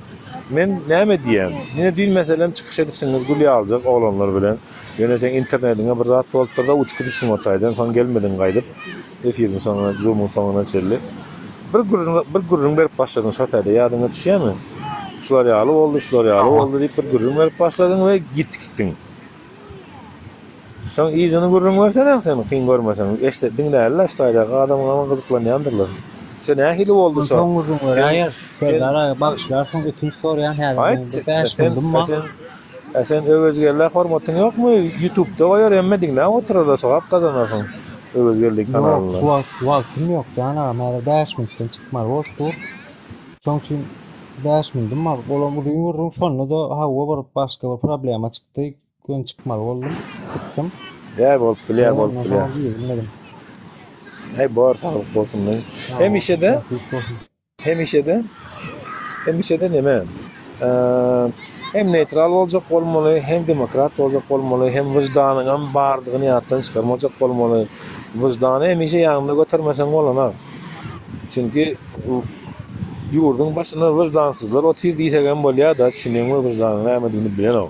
men näme diýem? Yine dil meselem çıkış edipsiňiz gülýe aljak oğlanlar bilen. Ýöne sen internetiňe bir zat bolupda uçkurypsyň otaydan soň gelmedin gaýdyp. Efirin soňuna, Zoom'un soňuna çelli. Bir gurrun berip başladın şataýda ýadyňa düşýärmi? Şular ýaly boldy, şular ýaly boldy diýip bir gurrun berip başladın we gitdin. Sen iyisini gurrun versen sen kyn görmesen. Eşitdiň däl şataýda adamyň ama gyzyklanýandyrlar. Sen ähili boldy şo.
Son uzun var
Sen-
hayır.
sen-
Sözlere bakışlar son ikinci soruyan her
Hayır,
gün 5 buldum mu?
sen özgerler hormatın yok mu? YouTube'da koyar emmedin ne oturur da sokak kazanırsın. Özgerlik
Yok
kanalına.
vaktim yok canım. Her 5 minuttan çıkmar oldu. Son için 5 minuttum var. Olam bugün vururum sonra da hava var başka bir problema çıktı. Gün çıkmar oldum. Çıktım.
Ya bol player bol
Ondan
player.
sonra bilmedim.
Hey bor sağlık olsun lan. Hem işe de neme? Hem neutral olacak olmalı, hem demokrat olacak olmalı, hem vicdanının bardığını yattan çıkarmayacak olmalı. Vicdanı hem işe yanında götürmesen olana. Çünkü yurdun başına vicdansızlar otur diyeceğim bolya da düşünüyorum vicdanın näme bilen o.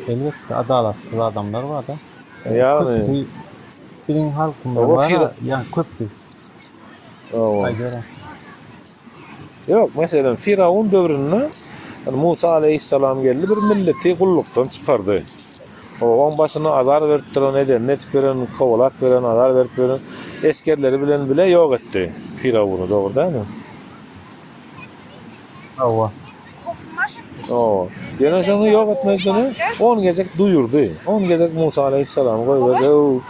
Elbette adalatsız adamlar var da.
Yani
Birinin halkında
O
var
fira-
ya, yani köptü.
o.
Aygara.
Yok mesela Firavun dövründe yani Musa aleyhisselam geldi bir milleti kulluktan çıkardı. Onun başına azar verttiren edennet veren, kovalak veren, azar verip veren eskerleri bilen bile yok etti Firavun'u doğru değil mi?
Hava.
O. Gene şunu yok etmesini 10 gezek duyurdu. 10 gezek Musa aleyhisselam koydu.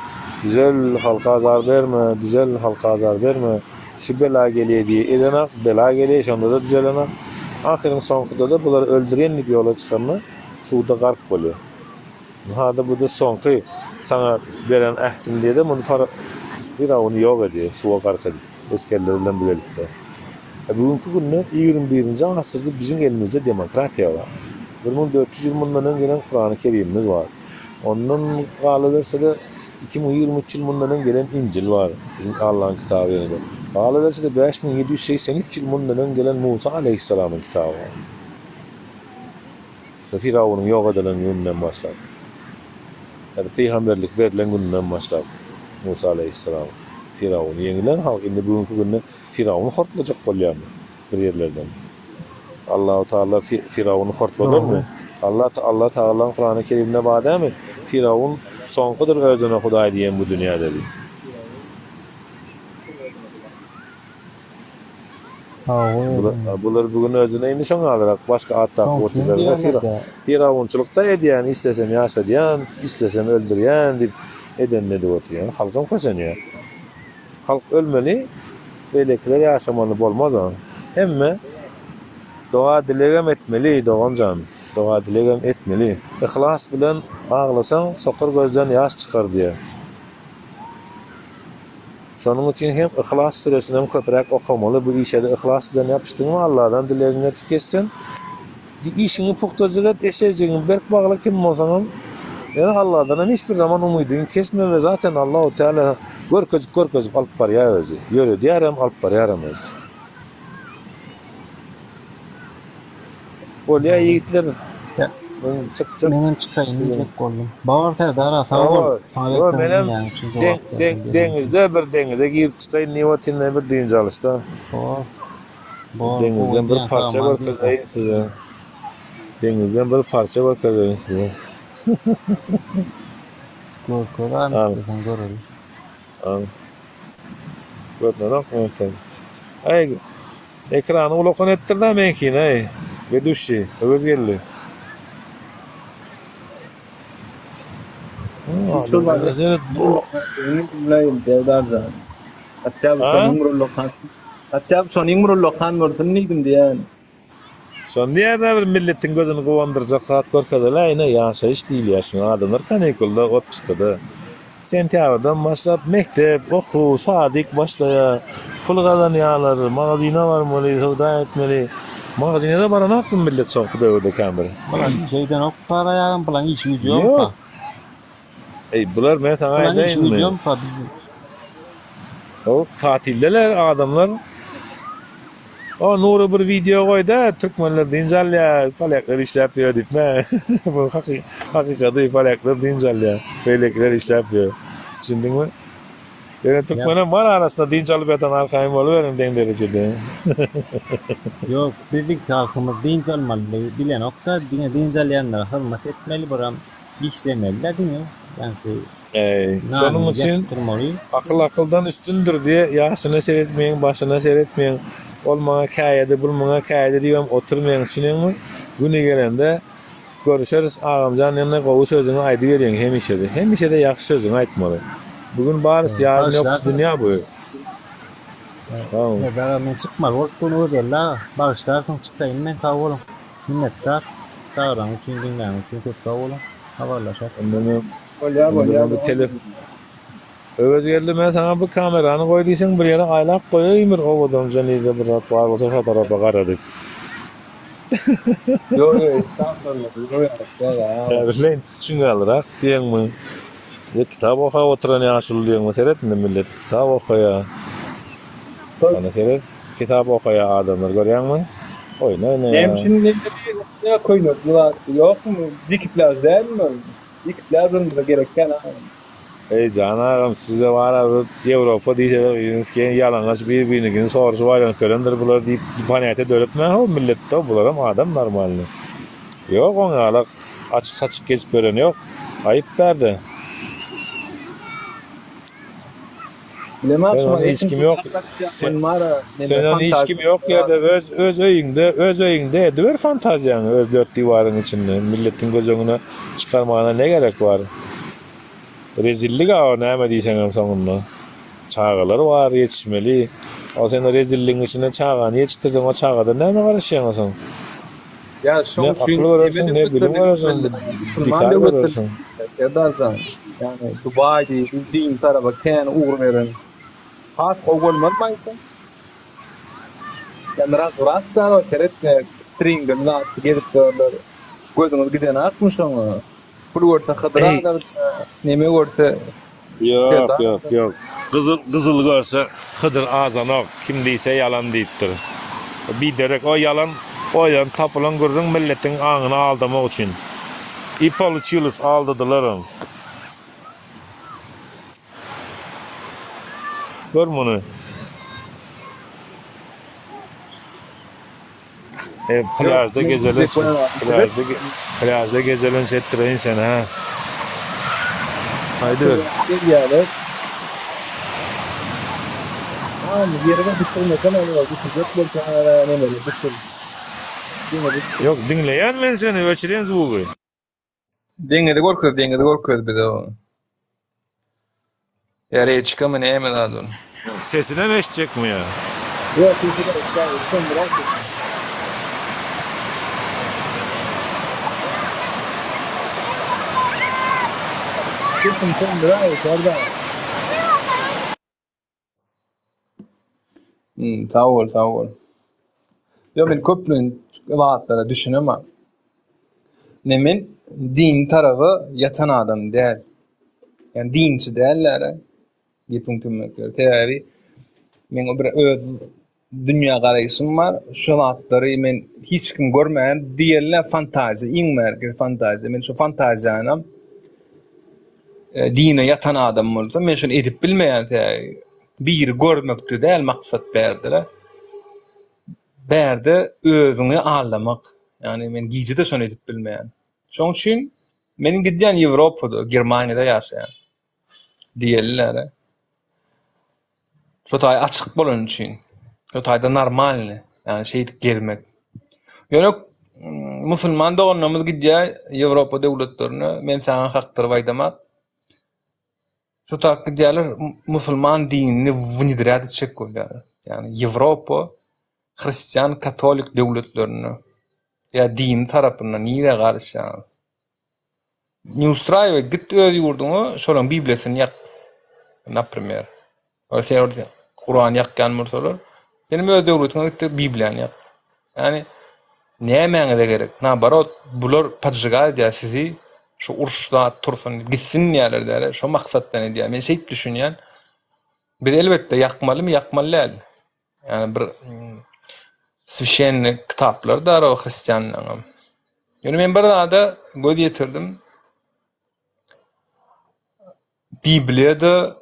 Güzel halka azar verme, güzel halka azar verme. Şu bela geliyor diye edenak, bela geliyor şonda da düzelenak. Ahirin sonkuda da bunları öldürenlik yola çıkanlar suda garp oluyor. Hada bu da sonku sana veren ehdim diye de bunu Firavun'u yok ediyor, suya garp ediyor. Eskerlerinden birlikte. Bugünkü günde 21. asırda bizim elimizde demokratiya var. 1400 yıl bundan gelen Kur'an-ı Kerim'imiz var. Ondan galıverse de 2023 yıl bundan gelen İncil var. Allah'ın kitabı yanında. Galıverse de 5783 yıl bundan gelen Musa Aleyhisselam'ın kitabı var. Firavun'un yok edilen günden başlar. Yani peygamberlik verilen günden başlar. Musa Aleyhisselam. Firavun'u yenilen halk indi bugünkü günde Firavun'u hortulacak bolýarmy bir yerlerden. Allahu Teala Firavun'u hortlalar mı? Allah Teala'nın Kur'an-ı Kerim'de badämi Firavun sonkudur özüne Hudaý diýen bu dünýäde dedi. Bular bugün özüne indi şoň alarak başka attak oturlar. Firavunçulukda edýän, istesen ýaşadýan, istesen öldürýän dip edenle de oturýan. Halkym kösenýär. Halk ölmeli, belekler ýaşamaly bolmaz o. Emme doğa dilegem etmeli doğancan. Doğa dilegem etmeli. İhlas bilen ağlasan sokar gözden yaş çıkar diye. Şonun için hem İhlas suresini hem köprek okamalı. Bu işe de İhlas bilen yapıştın mı Allah'dan dileğine tüketsin. işini puhtaca et, eşeğini berk bağla kim olsan yani Allah'tan hiçbir zaman umudunu kesme ve zaten Allah-u Teala görközük alıp var ya özü. Yürü diyerim alıp var yaram özü. Olya yiğitler.
Ya,
Çık.
menem çıkayın diyecek oldum. Bağırtar da arasa
Ama
ol.
yo menem
Yani çünkü vakti
denizde girip çıkayın nivatinle bir deyince alıştı. Denizden bir parça bakacağım size. Denizden bir parça bakacağım size.
Görkör
Al.
sen görürüm.
Al. Gördün mü sen? Ay ekranı ulakon ettirdim mekin ay. Veduşi, özgelli.
Soning murullokan mursun neydim diyen.
Son diğerde bir milletin gözünü kuvandıracak saat korkada layna yaşayış değil yaşın adamlar kanikulda otçukada. Sentyavrdan başlap mektep, okul, sadik başlaya pul kazanýarlar, magazine barmaly, sowda etmeli. Magazinede baranak mı millet soňky döwürde kämbir?
Bulan şeyden ok para yağın bulan iş gücü
Yok.
yok pa.
Bular men sana
Bulan iş gücü
aýdaýynmy?
yok pa bizim.
O tatildeler adamlar. O Nuri bir video koyda Türkmenler dinjalya palaklar işläpýär diýip ne? Bu hakykatly palaklar dinjalya belekler işläpýär. Düşündiňmi? Yani Türkmenler var arasında dinjalyp ýatan arkaýym boluverin deň derejede.
Yok bizlik halkımız dincal malı bilen okta dine dincal hırmat etmeli buram işlemeliler dine. Yani
Şonun için akıldan üstündür diye yaşına seyretmeyin, başına seyretmeyin. Olmağa kayede, bulmağa kayede diýem oturmayan düşüneňmi? Güni gelende görüşeriz. Ağamcan ýanyna gowy sözüňi aýdyp berýän hemişe de ýaxşy sözüňi aýtmaly. Bugün barys ýaryn ýok dünýä bu. Tamam.
Ya men çıkmaz. Ortadan ödella. Bağışlarsın çıkayım men sağ olun. Minnettar. Sağ olun. Üçün dinleyin. Üçün köp sağ olun. Havarlaşar.
Bu telefon. Özgelli men sana bu kamerany goýdysyň bir ýere aýlap goýaýmyr owadan janyda bir rat bar bolsa şu tarafa garadyk.
Yo estağfurullah.
Bilen şuňalyrak diýeňmi? Ya kitap oka oturan ýaşuly diýeňmi seretinde millet kitap okaýa. Ana seret kitap okaýa adamlar görýärmi? Oýna.
Hem şimdi ne koyuyorlar? Yok mu? Dikipler değil mi? Dikiplerden de gereken
Canağım size var abi Avrupa diýseler ýalanaç bir-biriniň sorusu var körendir bular diýip paniyete döretme o milletde bular hem adam normalny. Yok oňa açyk saçyk gezip gören yok. Ayıp berdi.
Bilemezsin
hiç kim yok. Senin hiç kim yok ýerde öz öýüňde ediber fantaziýaňy öz dört diýwaryň içinde milletin göz öňüne çykarmagyna ne gerek var? Rezillik ağa näme diýseň hem soňunda. Çağalar var ýetişmeli. O sen rezilligiň içine çağany ýetişdirdiň o çağada näme garaşýaň soň?
Ya şu
ne bilim garaşyň. Dikkat garaşyň.
Edersen yani Dubai'de bildiğin tarafa kendi uğrunların has olmamaysa yani razırattan o seret string'den la gelip dörler gözümüz giden atmış onu bu orta kadar neme orta
Yok. Kızıl görse Hıdır azanok kim diýse yalan diýipdir. Bir derek o yalan tapılan görürün milletin ağını aldamak için. İpol çilis aldıdılar. Gör bunu. Plajda gezelim. Plajda gezelim settireyin sen ha. Haydi ver.
yani yerine bir sürü kan var bu sıcak bir tane ne
Yok dinleyen men seni öçüren zuğu.
Dengede korkuyor bir de o. Yaraya çıkamın eğmen adın.
Sesine meşecek mi ya?
Yok çünkü son biraz son biraz orada.
Sağ ol. Ya ben köprünün vaatlara düşünemem. Nemen din tarafı yatan adam däl. Yani dinçi däller. Gepim tümekler. Täri men bir öz dünya garaýşym var. Şu wagtlary men hiç kim görmeýän diýerler fantazi, iň merkez fantazi. Men şu fantaziýanam dine yatan adam bolsa men şunu edip bilmeýän täri. Bir görmekdi däl maksat berdiler. Berde özüňi ağlamak. Yani men gijide şonu edip bilmeýän. Şoň üçin meniň gidýän Ýewropada, Germaniýada ýaşaýan diýerler. Şu taý açyk bolan üçin. Şu taýda normalny, yani şeýdik gelmek. Ýöne musulman doganymyz gidýär Ýewropa döwletlerine, men sana hakdyr aýdamak. Şu taý gidýärler musulman dinini vnidraýat etjek bolýar. Yani Ýewropa Hristiyan Katolik döwletlerine ya din tarapyndan nire garşýan. Newsray we git öz ýurduňy şolaň Bibliýasyny ýak. Naprimер. Orada Kur'an yakkan mursalar. Benim öz döwletime gitdi Bibliýany yak. Yani nämeňe gerek? Na barot bular padjyga diýär sizi şu urşda tursun gitsin ýalar däler. Şu maksatdan diýär. Men şeýip düşünýän. Bir elbetde yakmalymy, yakmaly el. Yani bir священник kitaplar da o Hristiyanlygyň. Ýöne men bir da göz ýetirdim. Bibliýada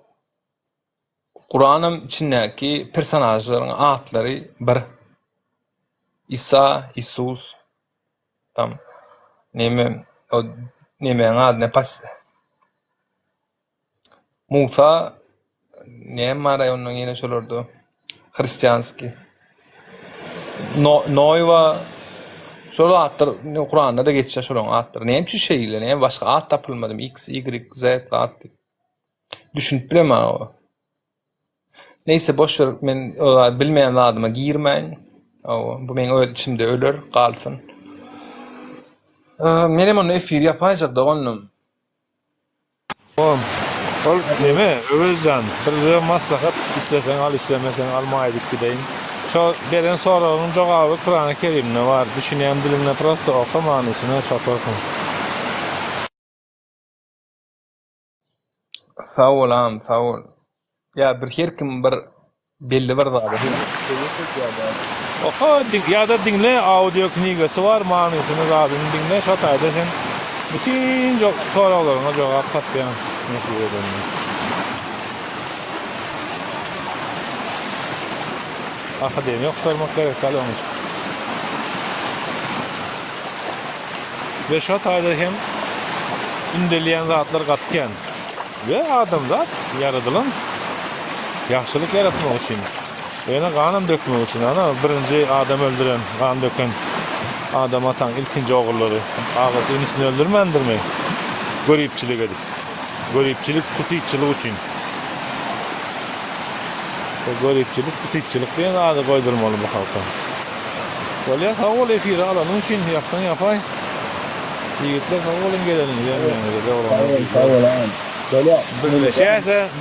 Kur'an'ın içindeki personajların adları bir. İsa, İsus, tam neme ad ne pas. Musa ne mara onun yine şolurdu. Hristiyanski. Noyva şolu adlar Kur'an'da da geçýär şolun adlar. Nämçi şeýle, ne başga ad tapylmady. X, Y, Z ad. Düşünüp bilemem o. Neyse boş ver, men bilmeýän adyma girmeň. Bu men öz içimde öler, galsyn. Menem onu efir ýapaýjak doganlym.
Ol neme özcan bir maslahat isteseň al, islemeseň almaýdyk diýin. Şo beren soragyň jogaby Kur'an-ı Kerimde bar. Düşünýän dilimle prosto okamanysyna çaparsyň.
Sağ ol. Ya bir her kim bir belli bir zada.
Oka ya da dinle audio knigası var, manysyny zadyny dinle, şo taýda sen bütün soragylaryna jogap tapýan. Akademi oktarmak gerek kalmış. Ve şo taýda hem indelýän zatlar gatken ve adam zat yaradylan yaxşylyk yaratmak üçin. Ýöne ganan dökmek üçin, ana birinji adam öldüren, gan döken adam atan ilkinji ogullary agat enisini öldürmendirmi? Göripçilik edip. Göripçilik tusyçylyk üçin. O göripçilik tusyçylyk diýen ady goýdurmaly bu halka. Bolýar hawul efir alanyň üçin ýapsan ýapay. Ýigitler hawulun geleni ýa-da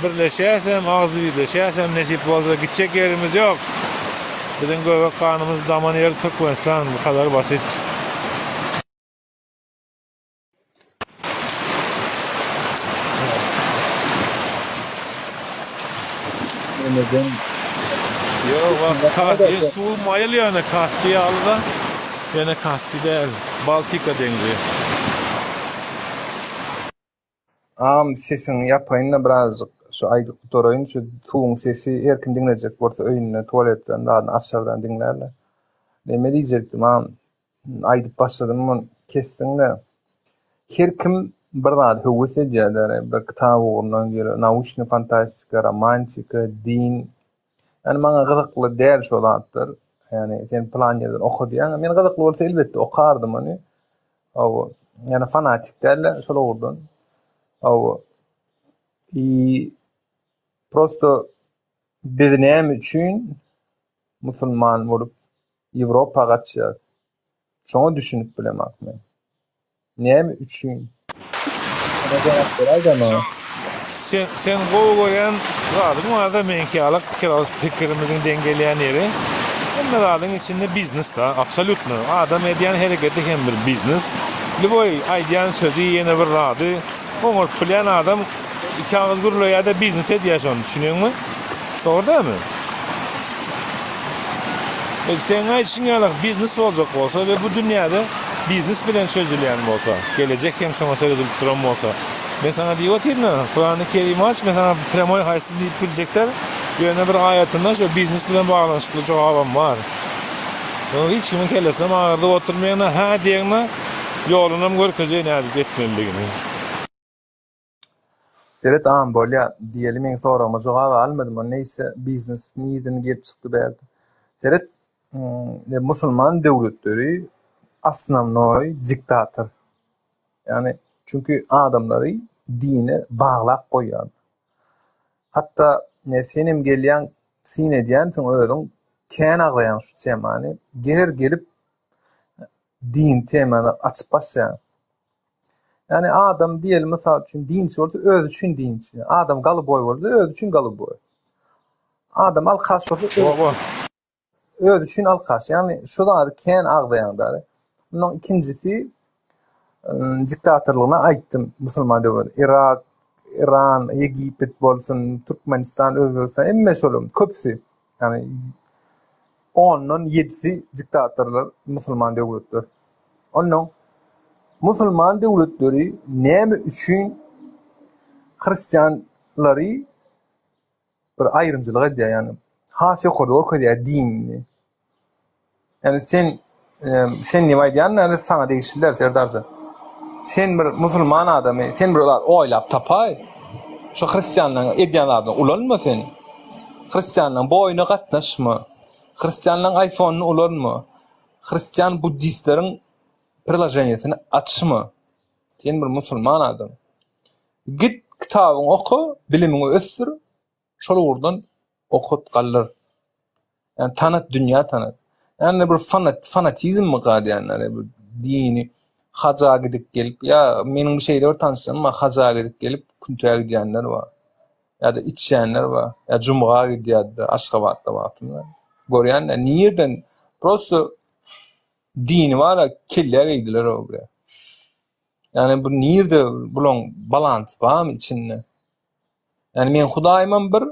birleşäsem, agzy birleşäsem, nesip bolsa gitjek ýerimiz ýok. Biziň göbek kanymyz daman ýer Türkmenistan, bu kadar basit. Yok, su mayıl yani Kaspiye alıda, yani Kaspi değil, Baltika dengi.
Sesini yapayın birazcık şu aydık tutarayın, şu tuğun sesi erkin dinleyecek varsa öyünle, tuvaletten, daha aşağıdan dinlerler. Ne diyecektim, aydık başladım, kestin de. Her kim bir daha hüvüs ediyerler, bir kitabı uğrundan geliyor, nauşni fantastika, romantika, din. Yani bana gıdıklı değer şu olanlar, yani sen plan yerden oku diye, yani gıdıklı olsa elbette okardım onu. Yani fanatik derler, şöyle uğrundan. Prosto biz näme üçin musulman bolup Ýewropa gaçýar? Şoňa düşünüp bilemek men. Näme üçin?
Sen goýan zadyň wada menki alyp pikirimiziň dengelýän ýeri. Bu zadyň içinde biznes da, absolutly. Adam edýän hereketi hem bir biznes. Gepli boy aýdýan sözü ýene bir rady. Oňur bilen adam kağız gurulaýa-da biznes edýär, düşünýärmi? Dogry dämi? Sen aýtşyň ýaly biznes boljak bolsa we bu dünýäde biznes bilen sözülýän bolsa, gelecek hem şoňa sözülüp duran bolsa, men sana diýýärdim, Kur'an-ı Kerim aç, mesela premoy haýsy diýip bilecekler. Ýöne bir aýatynda şu biznes bilen baglanşykly jogabam bar. Hiç kimin kellesine ağırda oturmayana ha diýene ýolunam görkezýän nädip etmeligini.
Seret am bolýa diýelim men sorama jogap almadym. Neyse biznes niýetini gelip çykdy berdi. Seret musulman döwletleri asnavnoy diktator. Yani çünkü adamları dine bağlap koýar. Hatta senim gelýän sine diýen soň öýüň kän aglayan şu temany gelip din temany açyp başlaýar. Yani adam diýelim mysal üçin dinçi bolsa öz üçin dinçi. Adam galyboy bolsa öz üçin galyboy. Adam alkaş bolsa öz üçin alkaş. Yani şular kän aglaýanlar. Bunun ikincisi diktatorluğuna aýtdym musulman döwlet. Irak, İran, Egipet bolsun, Türkmenistan, Özbekistan emme şolum köpsi. Yani 10'nun 7'si diktatorlar musulman döwletler. Onun musulman döwletleri näme üçin Hristiyanlary bir aýrymçylyk edýär, yani has ýokarda okudýar dinini. Yani sen näme aýdýan, sana degişdiler serdarja. Sen bir musulman adamy, sen bir oýlap tapay. Şu Hristiyanlaryň edýänlerden ulanma sen. Hristiyanlaryň boýuna gatnaşma. Hristiyanlaryň iPhone'unu ulanma. Hristiyan Buddistleriň prilajeniyetini açma. Sen bir musulman adam. Git kitabyny oku, bilimiňi össür. Şol urdan okut galyr. Yani tanıt, dünýä tanıt. Yani bir fanatizm mi gadýanlar, bu dini haja gidip gelip, ya meniň bir şeyler tanışsam, ama haja gidip gelip küntüge gidýänler bar. Ya da içýänler bar. Ya jumga gidýärler, Aşgabatda wagtynda. Görýänler, niýeden prosto dini wara kelle giydiler o buraya. Yani bu niýerde bulan balans barmy içinde? Yani men Hudaýymam bir,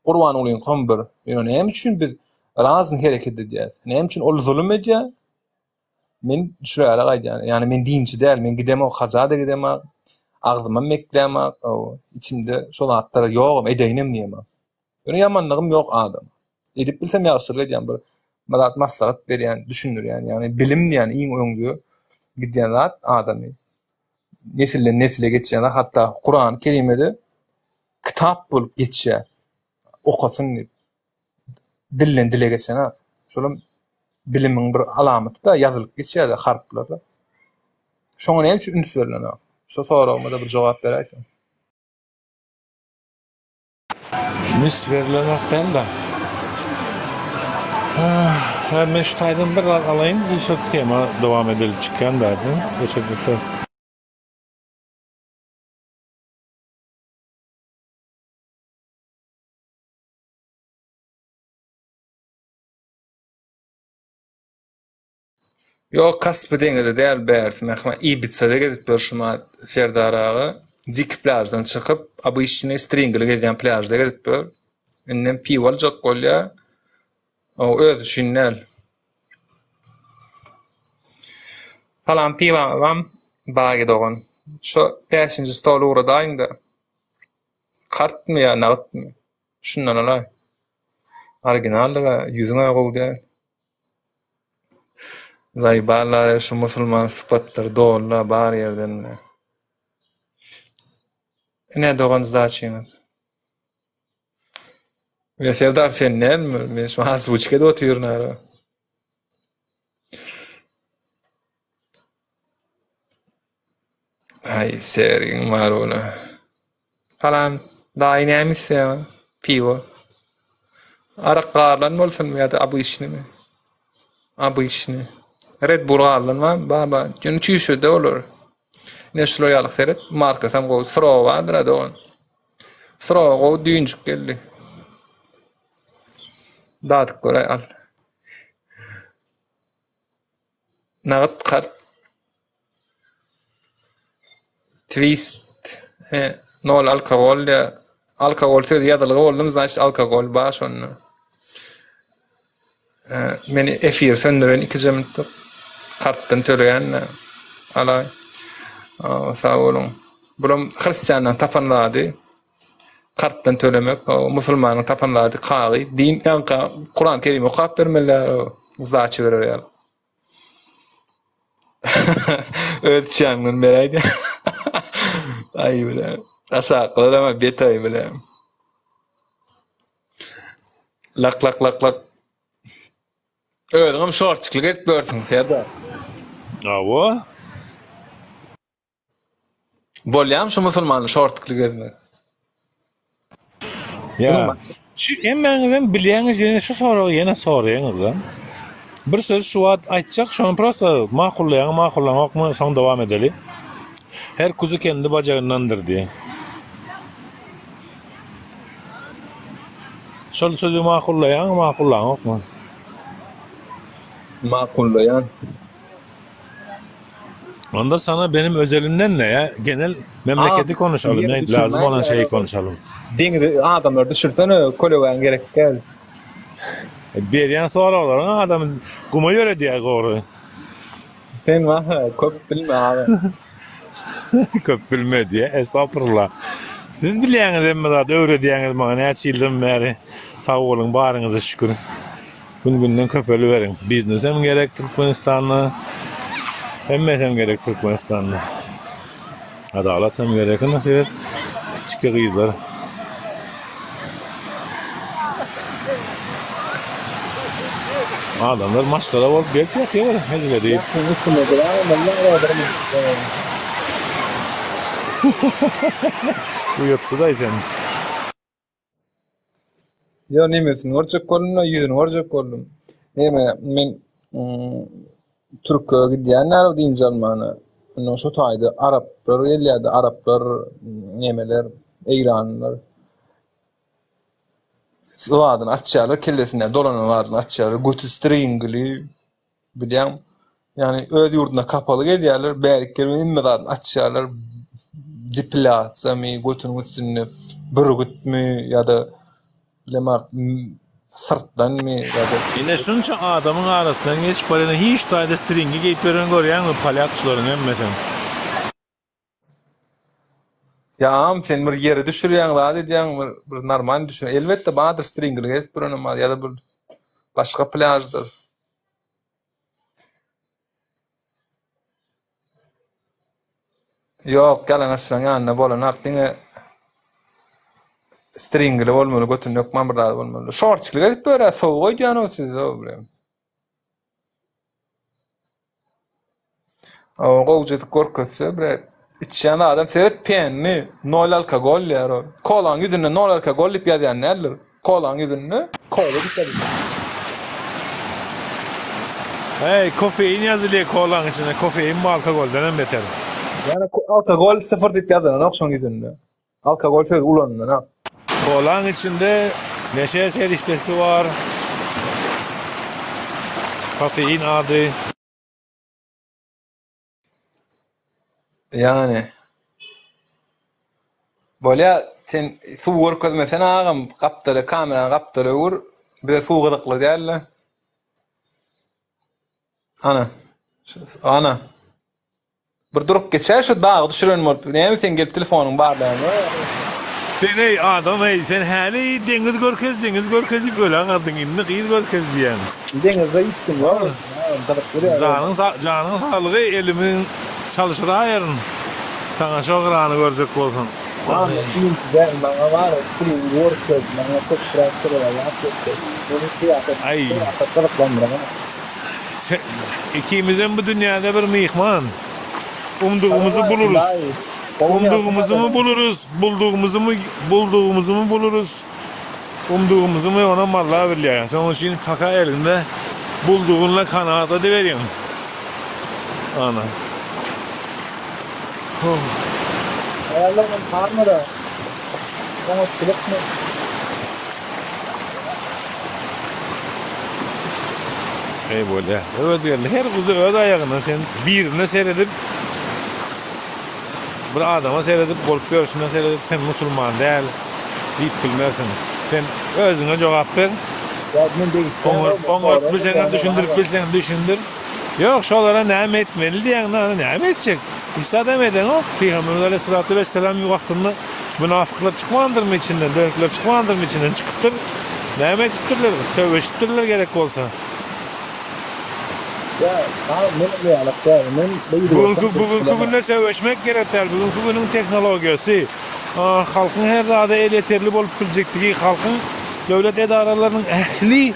Gurban ulyňam bir. Yani näme üçin biz razı hereket edýäs? Näme üçin ol zulüm edýär? Men şuraya gaýdýan. Yani men dinçi däl, men gidemok, haja da gidemok, agzyma meklemek, içimde şol atlara ýogum, edeýinem diýemem. Yani ýamanlygym ýok adam. Edip bilsem ýaşyr edýän bir madat maslahat berýän, düşünür yani. Yani bilim diýen iň öňdü gidýän zat adamy. Nesilden nesile geçýän, hatta Kur'an-ı Kerimde kitap bolup geçýär. Okasyn diýip. Dillen dile geçýän. Şolum bilimiň bir alamaty da ýazylyp geçýär harplara. Şoňa näme üçin üns berilýär? Şo soraguma da bir jogap beräýsin.
Mis verilemekten de. Ben şu taýdan bir alayım, şu tema devam edilip çıkan derdim. Teşekkürler.
Yok kasp deňeli däl bärt. Mähme Ibiza'da gedip görüşme Serdaragy. Dik plajdan çykyp, bu işini stringli gedýän plajda gedip bör. Inem piwal jak golýa. O öz düşünnel. Falan piwam bagy dogan. Şo 5-nji stol uradaýynda. Kartmy ýa nagtmy? Şundan alay. Originallyga ýüzüňe gowdy. Zaybarlar, şu musulman sıfatlar doğrular bar yerden. Ne doğan zaçın? Ve Serdar sen ne mi? Men şu hasbuçke de oturuyorum. Ay serin var ona. Falan daha inemiş ya. Pivo. Araklarlan bolsun mu ya da bu işini mi? Bu işini. Red Bull alınma, baba. Çünkü çüşü de olur. Ne şloyalık seyret, markasam go sıra vardır da on. Sıra go düğüncük geldi. Dağıtık kolay al. Nağıt kart. twist, nol alkogol ya, alkogol söz ýadylygy boldum, значит alkogol baş onu. Meni efir söndüren 2 minutda kartdan töleýän alay. Sağ olun. Bulam Hristiýandan tapanlady. Kartdan tölemek, o musulmanyň tapanlady kagy, din ýa-da Kur'an-ı Kerim okap bermeler, zdaçy berer. Ölçäňden berýdi. Ay bilen. Aşağı ama betay bilen. Lak lak lak lak. Öýdüm şortçylyk etip bersin Ferda.
Awa.
Bolýam şu musulmanyň şortçylyk etmek.
Ya. Şu emmeňizden bilýäňiz ýene şu soragy ýene soraýaňyz. Bir söz şu wagt aýtjak, şonu prosta maqullaýan, maqullamakmy soň dowam edeli. Her kuzu kendi bacağındandır diye. Şol sözü maqullaýan, maqullamakmy?
Maqullaýan.
Onda sana benim özelimden ne ya? Genel memleketi konuşalım. Ne lazım olan şeyi konuşalım.
Diňde adamlar düşürsene kolegan gerek gel.
Berýän soralar adam guma ýöre diýär gory.
Sen köp bilme abi.
Köp bilme diye. Estağfurullah. Siz bilýäňiz emmi zat öwrediýäňiz maňa näçe ýyldan bäri. Sag bolun, baryňyza şükür. Gün-günden köpeli berin. Biznes hem gerek Türkmenistan'la. Hem gerek Türkmenistan'la. Adalet hem gerek. Nasıl ver? Küçük kıyızlar. Adamlar maskara bolup bekliyor ya. Hezile değil. Bu yapısı da isen.
Ya nemesin, orçak kolumla yüzün, orçak kolum. Neme, men Türkiye'ye gidiyenler o deyince Alman'a. Şu taydı, Araplar, ellerde Araplar, nemeler, İranlılar. Sıvadın açarlar, kellesinden dolanan vardı açarlar, götü stringli, bilýän. Yani öz yurduna kapalı gidiyorlar, bärikler inmeden açarlar, diplatsamy, götünün üstüne bürgütmi ya da lemar sırtdan mı ya da
Yine şunça adamın arasından geçip barına hiç tayda stringi giyip veren görüyen mi palyakçıların emmesen?
ya sen bir yere düşürýän zady diýen bir normal düşür. Elbetde baýda stringli geçip birini ya da bir başga plażdyr. Ýok, gelen aşaň ýanyna bolan artyňa stringli bolmaly, götüň ýokman bir zat bolmaly. Şortçylyk edip berä, sowy diýen o siz o bilen. O gowjedy korkutsa bir içýän adam seret penni, nol alkogol ýar o. Kolan ýüzüne nol alkogol diýip ýazýan näler? Kolan ýüzüne kola diýip.
Hey, kofein yazılıyor kolan içine. Kofein mi alkogolden hem beter.
Yani alkogol 0 diýip ýazýan okşoň ýüzünde. Alkogol söz ulanýan ha.
Kolan içinde neşe seriştesi var. Kofein adı.
Yani bolýa sen suwur közmesen agam gapdyry kamerany gapdyry ur bir suw gydykly diýerler. Ana. Bir durup geçer şu dağı düşüren bolup. Näme sen gelip telefonuň barlaýan?
Sen ey adam ey sen häli deniz görkezi böyle anladın indi kıyız görkez diyen.
Deňizde istim bar.
Canın sağlığı elimin çalışır ayarın. Sana çok ranı görecek olsun.
Ama iňçide maňa bar, string work, maňa çok praktyklar ýapdy. Bunu ýapdy.
Ay.
Ýapdy.
İkimizin bu dünyada bir mihman. Umduğumuzu buluruz. Umduğumuzu mu buluruz? Bulduğumuzu mu buluruz? Umduğumuzu mu ona mallar verirler. Sen onun için faka elinde bulduğunla kanaat ediveriyorsun. Ana.
Ayarlarım parmada. Sana silip mi?
Ey böyle. Özgürlü her kuzu öz ayağına sen birine seyredip bir adama seyredip bolup görüşünden seyredip sen musulman değil deyip bilmersin. Sen özüne cevap ver.
Ya men değiştirdim.
Onu bilsen düşündür. Yok şolara näme etmeli diýen näme etjek? İsa demeden o Peygamber Aleyhissalatu vesselam wagtynda münafıklar çıkmandır içinden, dönükler çıkmandır içinden çıkıpdyr. Näme etipdirler? Söwüşdirler gerek bolsa.
Ya men ýalakda men
Bugünkü günde söwüşmek gerekler. Bugünkü günün teknologiyasy halkyň her zada yeterli bolup biljekdigi, halkyň döwlet edaralarynyň ähli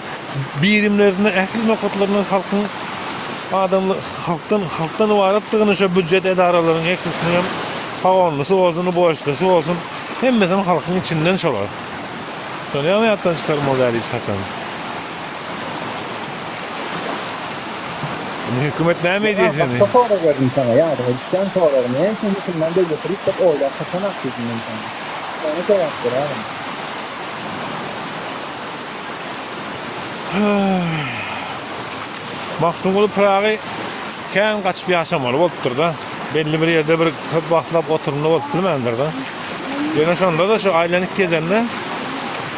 birimlerini, ähli nokatlaryny halkyň halktan ibaretdigini şu büdjet edaralarynyň eklisini hem hawanlysy bolsun, boşlysy bolsun, hemmeden halkyň içinden şolar. Şonu ýa-da çıkarmaly hiç haçan. Hükümet näme diýdi?
Safara verdim sana ya. Hristiyan toğlarını en son hükümden de götürürsek oylar satanak yüzünden sana. Yani cevap ver abi.
Maktumulu Pragy kän gaçyp ýaşamaly bolupdyr da. Belli bir ýerde bir köp wagtlap oturmaly bolup bilmendir da. Ýöne şonda da şu aýlanyp gezende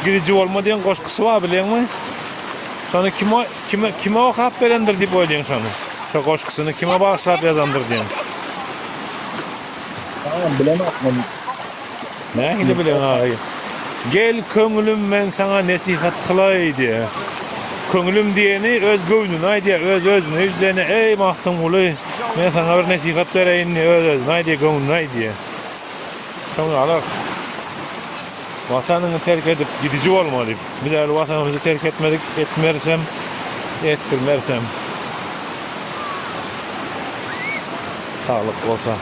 gidici bolma diýen goşgusy bar bilenmi? Şonu kime okap berendir diýip oýlaýan şonu. Şu goşgusyny kime bagyşlap ýazandyr diýen.
Tamam bilemem.
Nähili bilen agy. Gel köňülüm men sana nesihat kılay diye. Köňülüm diýeni öz göwnüne aýdýar, öz özüne üzerine ey mahtumly, men sana bir nesihat bereýin, öz özüne aýdýar, göwnüne aýdýar. Şoňa alak. Watanyny terk edip gidici bolmaly. Biz äl watanymyzy terk etmedik, etmersem, ettirmersem. Sağlyk bolsa.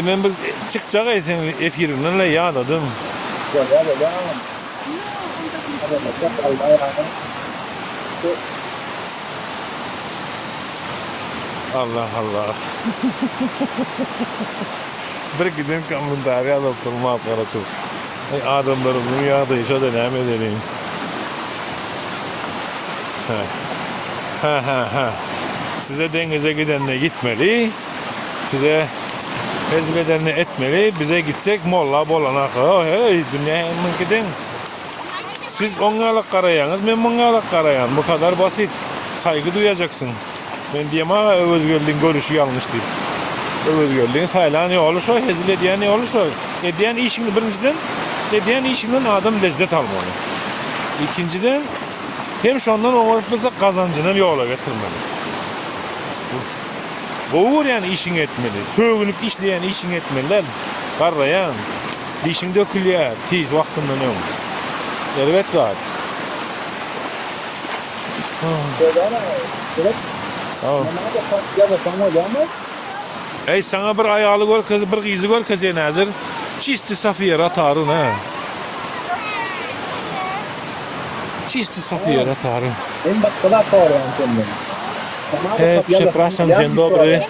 Men bir çıkacak sen efirinden ýanadym.
Ya. Hadi bak Allah'a
Allah Allah. Bir gidin komentarı alıp durma paraçı. Adamların dünyada yaşa devam edelim. Ha. Size denize gidenle gitmeli. Size ezbedenle etmeli. Bize gitsek molla bolanak. Hey dünyanın gidin. Siz onlarla karayanız, ben onlarla karayan. Bu kadar basit. Saygı duyacaksın. Ben diyeyim ama Özgürlüğün görüşü yanlış değil. Özgürlüğün sayılan ne olur o, hezil ediyen ne olur o. Ediyen işini birinciden, ediyen işinden adam lezzet almalı. İkinciden, hem şondan oğurlukta kazancını yola getirmeli. Boğur yani işin etmeli. Sögünüp işleyen işin etmeliler. Karrayan, dişin dökülüyor, tiz vaktinden yok. Evet var. Ey sana bir ayalı gör kız, bir kızı gör kız en hazır. Çisti Safiye ratarın ha. Çisti Safiye ratarın.
En başkalar toğrayan kendini.
Przepraszam, dzień dobry.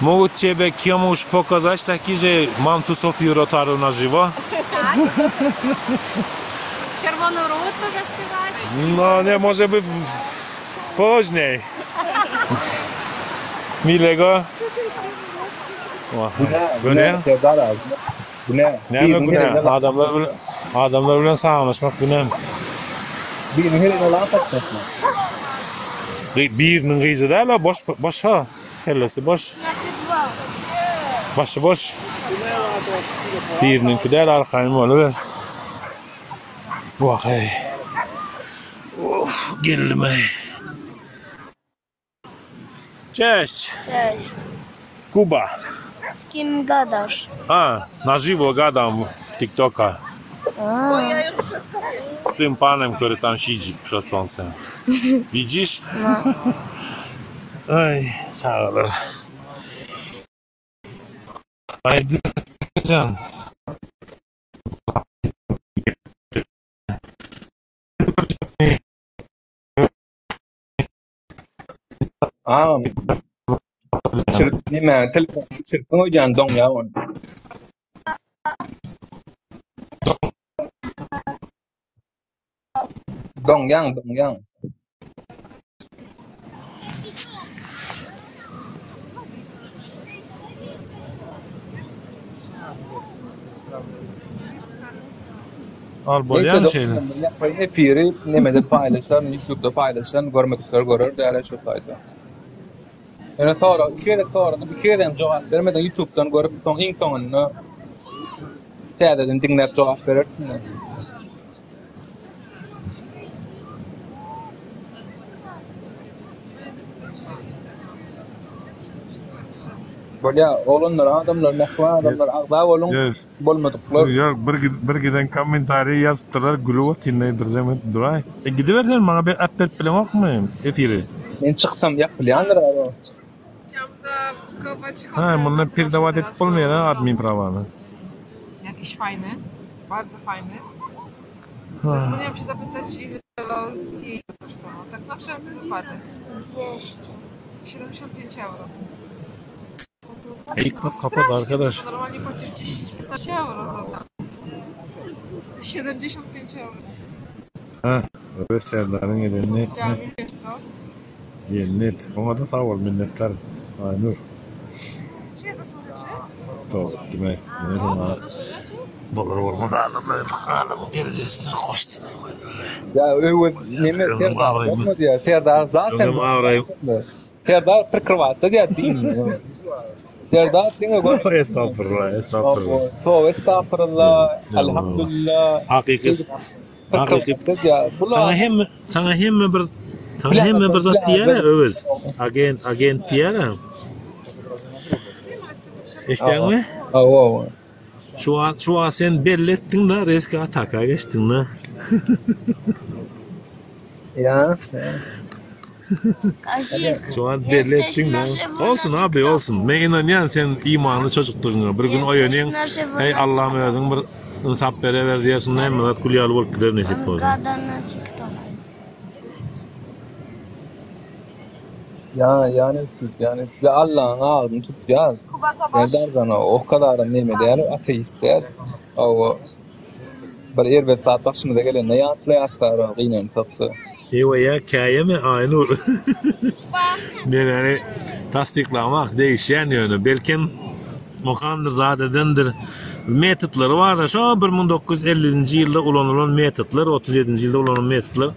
Mogę ciebie komuś pokazać taki, że mam tu Sofię Rotarą na żywo?
Czerwoną rutę zaśpiewać?
No nie, może by później. Milego. Bu ne?
Bu ne?
Ne bu ne? Adamlar bilen sağlaşmak bu ne?
Birinin herine lan patlasın.
Birinin kızı değil la boş ha. Kellesi boş. Başı boş. Birinin değil arkayım oluver. Bakay. Of, geldim ey. Cześć.
Cześć.
Kuba.
Z kim gadasz?
A, na żywo gadam w TikToka. Z tym panem, który tam siedzi przed słońcem. Widzisz?
No.
Oj, czarny. Haydi can.
Nima telefon çırpın oýan doň ya onu. Dong yang.
Al
Neyse
bolýan şeyle.
yapayım efiri nemede paylaşlar, YouTube'da paylaşlar, görmedikler görür, değerli çok fayda. Yani sonra, bir kere de cevap vermeden YouTube'dan görüp son ilk sonunu tədədən dinləyib cavab verirsin. Böyle olanlar, adamlar, mesleği adamlar, ağda olun,
Yes.
bolmadıklar.
Yok bir giden komentari yazıptılar gülüp tinley bir zaman duray. Gidiversen bana bir app bilen okmayayım efiri.
Ben çıksam yapılyanlar abi.
Ha, bunlar bir davat etip olmuyor ha admin prawanı.
Jakieś fajne, bardzo fajne. Zadzwoniłam się zapytać, ile kij kosztowało. Tak na wszelki wypadek.
200.
75 euro.
İlk kapat arkadaş.
Normalnie płacisz 10-15 euro za to. 75 euro.
Ha, evet Serdar'ın eline
Chciałam wiesz co?
net. Ona da sağ ol minnetler. Aynur.
Gdzie to są rzeczy?
Çok demek. Ne zaman dolar olmadı adamın derecesine koştu.
Ya öyle neme Serdar yapmadı ya. Serdar zaten.
Gözüm ağrıyım.
Serdar prikrivatta diye değil. Serdar dinle gör.
Estağfurullah, estağfurullah.
To estağfurullah. Elhamdülillah.
Hakiki.
Ya
Sana hem bir zat diyene öz. Agent diyene. İşte mi?
Oo.
Şu an sen belli ettin de riske ataka geçtin de.
Ya.
Kazik.
Şu an belli ettin de. Olsun abi olsun. Ben inanıyorum sen imanlı çocukluğuna. Bir gün oyanın. Ey Allah'ım ödün bir insaf ver diyorsun. Ne mi? Kulyalı olup gider nesip olsun.
Gada na TikTok.
Yani ya Allah'ın ağzını tut ya. Serdar sana o kadar nemede yani ateist ya. O bir erbet başımıza gelen ne atlayatlar gıynen sattı.
Eyvah ya hikaye mi? Aynur. Yani tasdiklamak değişen yönü. Belki Mokandır zadedendir. Metotları var da şu 1950. yılda kullanılan metotlar, 37. yılda kullanılan metotlar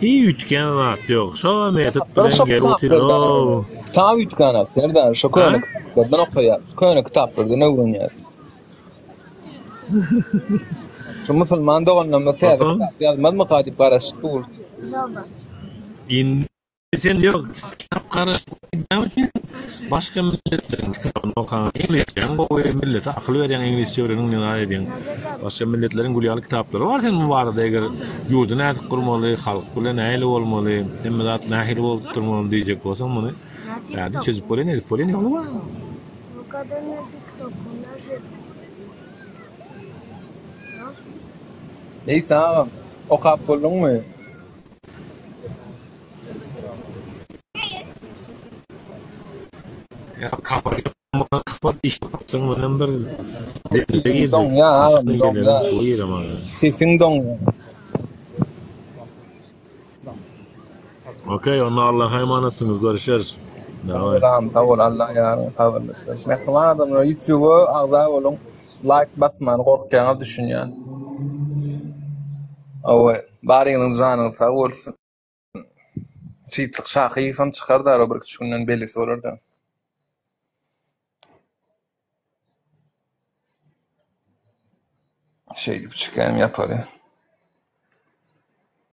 hiç ütken rahat yok. Şu metotları gel oturuyor.
Tam ütkana Serdar şu köyne kitaplardan okuyar. Köyne kitaplardan ne öğreniyor? Şu Müslüman doğanlarına kitap yazmaz mı kadip karıştır?
Zobacz.
Sen yok kitap karıştırmak için başka milletlerin kitabını okuyan İngilizce, bu millete akıl veren İngilizce öğrenin ne ediyorsun? Başka milletlerin gülyalı kitapları var sen bu arada eğer yurdu ne kurmalı, halk bile neyle olmalı, emmedat nehir olup durmalı diyecek olsan bunu. Yani çözüp böyle ne olur?
Bu kadar na TikToku na żywo.
Neyse ağam o kap buldun mu?
Ya kapat iş yaptın mı bir
Don ya ağam don ya. Sesin don.
Okey, onu Allah'a emanetsiniz. Görüşürüz.
Tamam, sağ ol Allah ya. Hayırlısı. Mesela adamlar YouTube'u ağda olun. Like basman korkacağını düşün yani. Evet. Bari canın sağ olsun. Çiğitlik şahiyfam çıkardı ara bir küçük günden belli olur da. Şey gibi çıkayım yapar ya.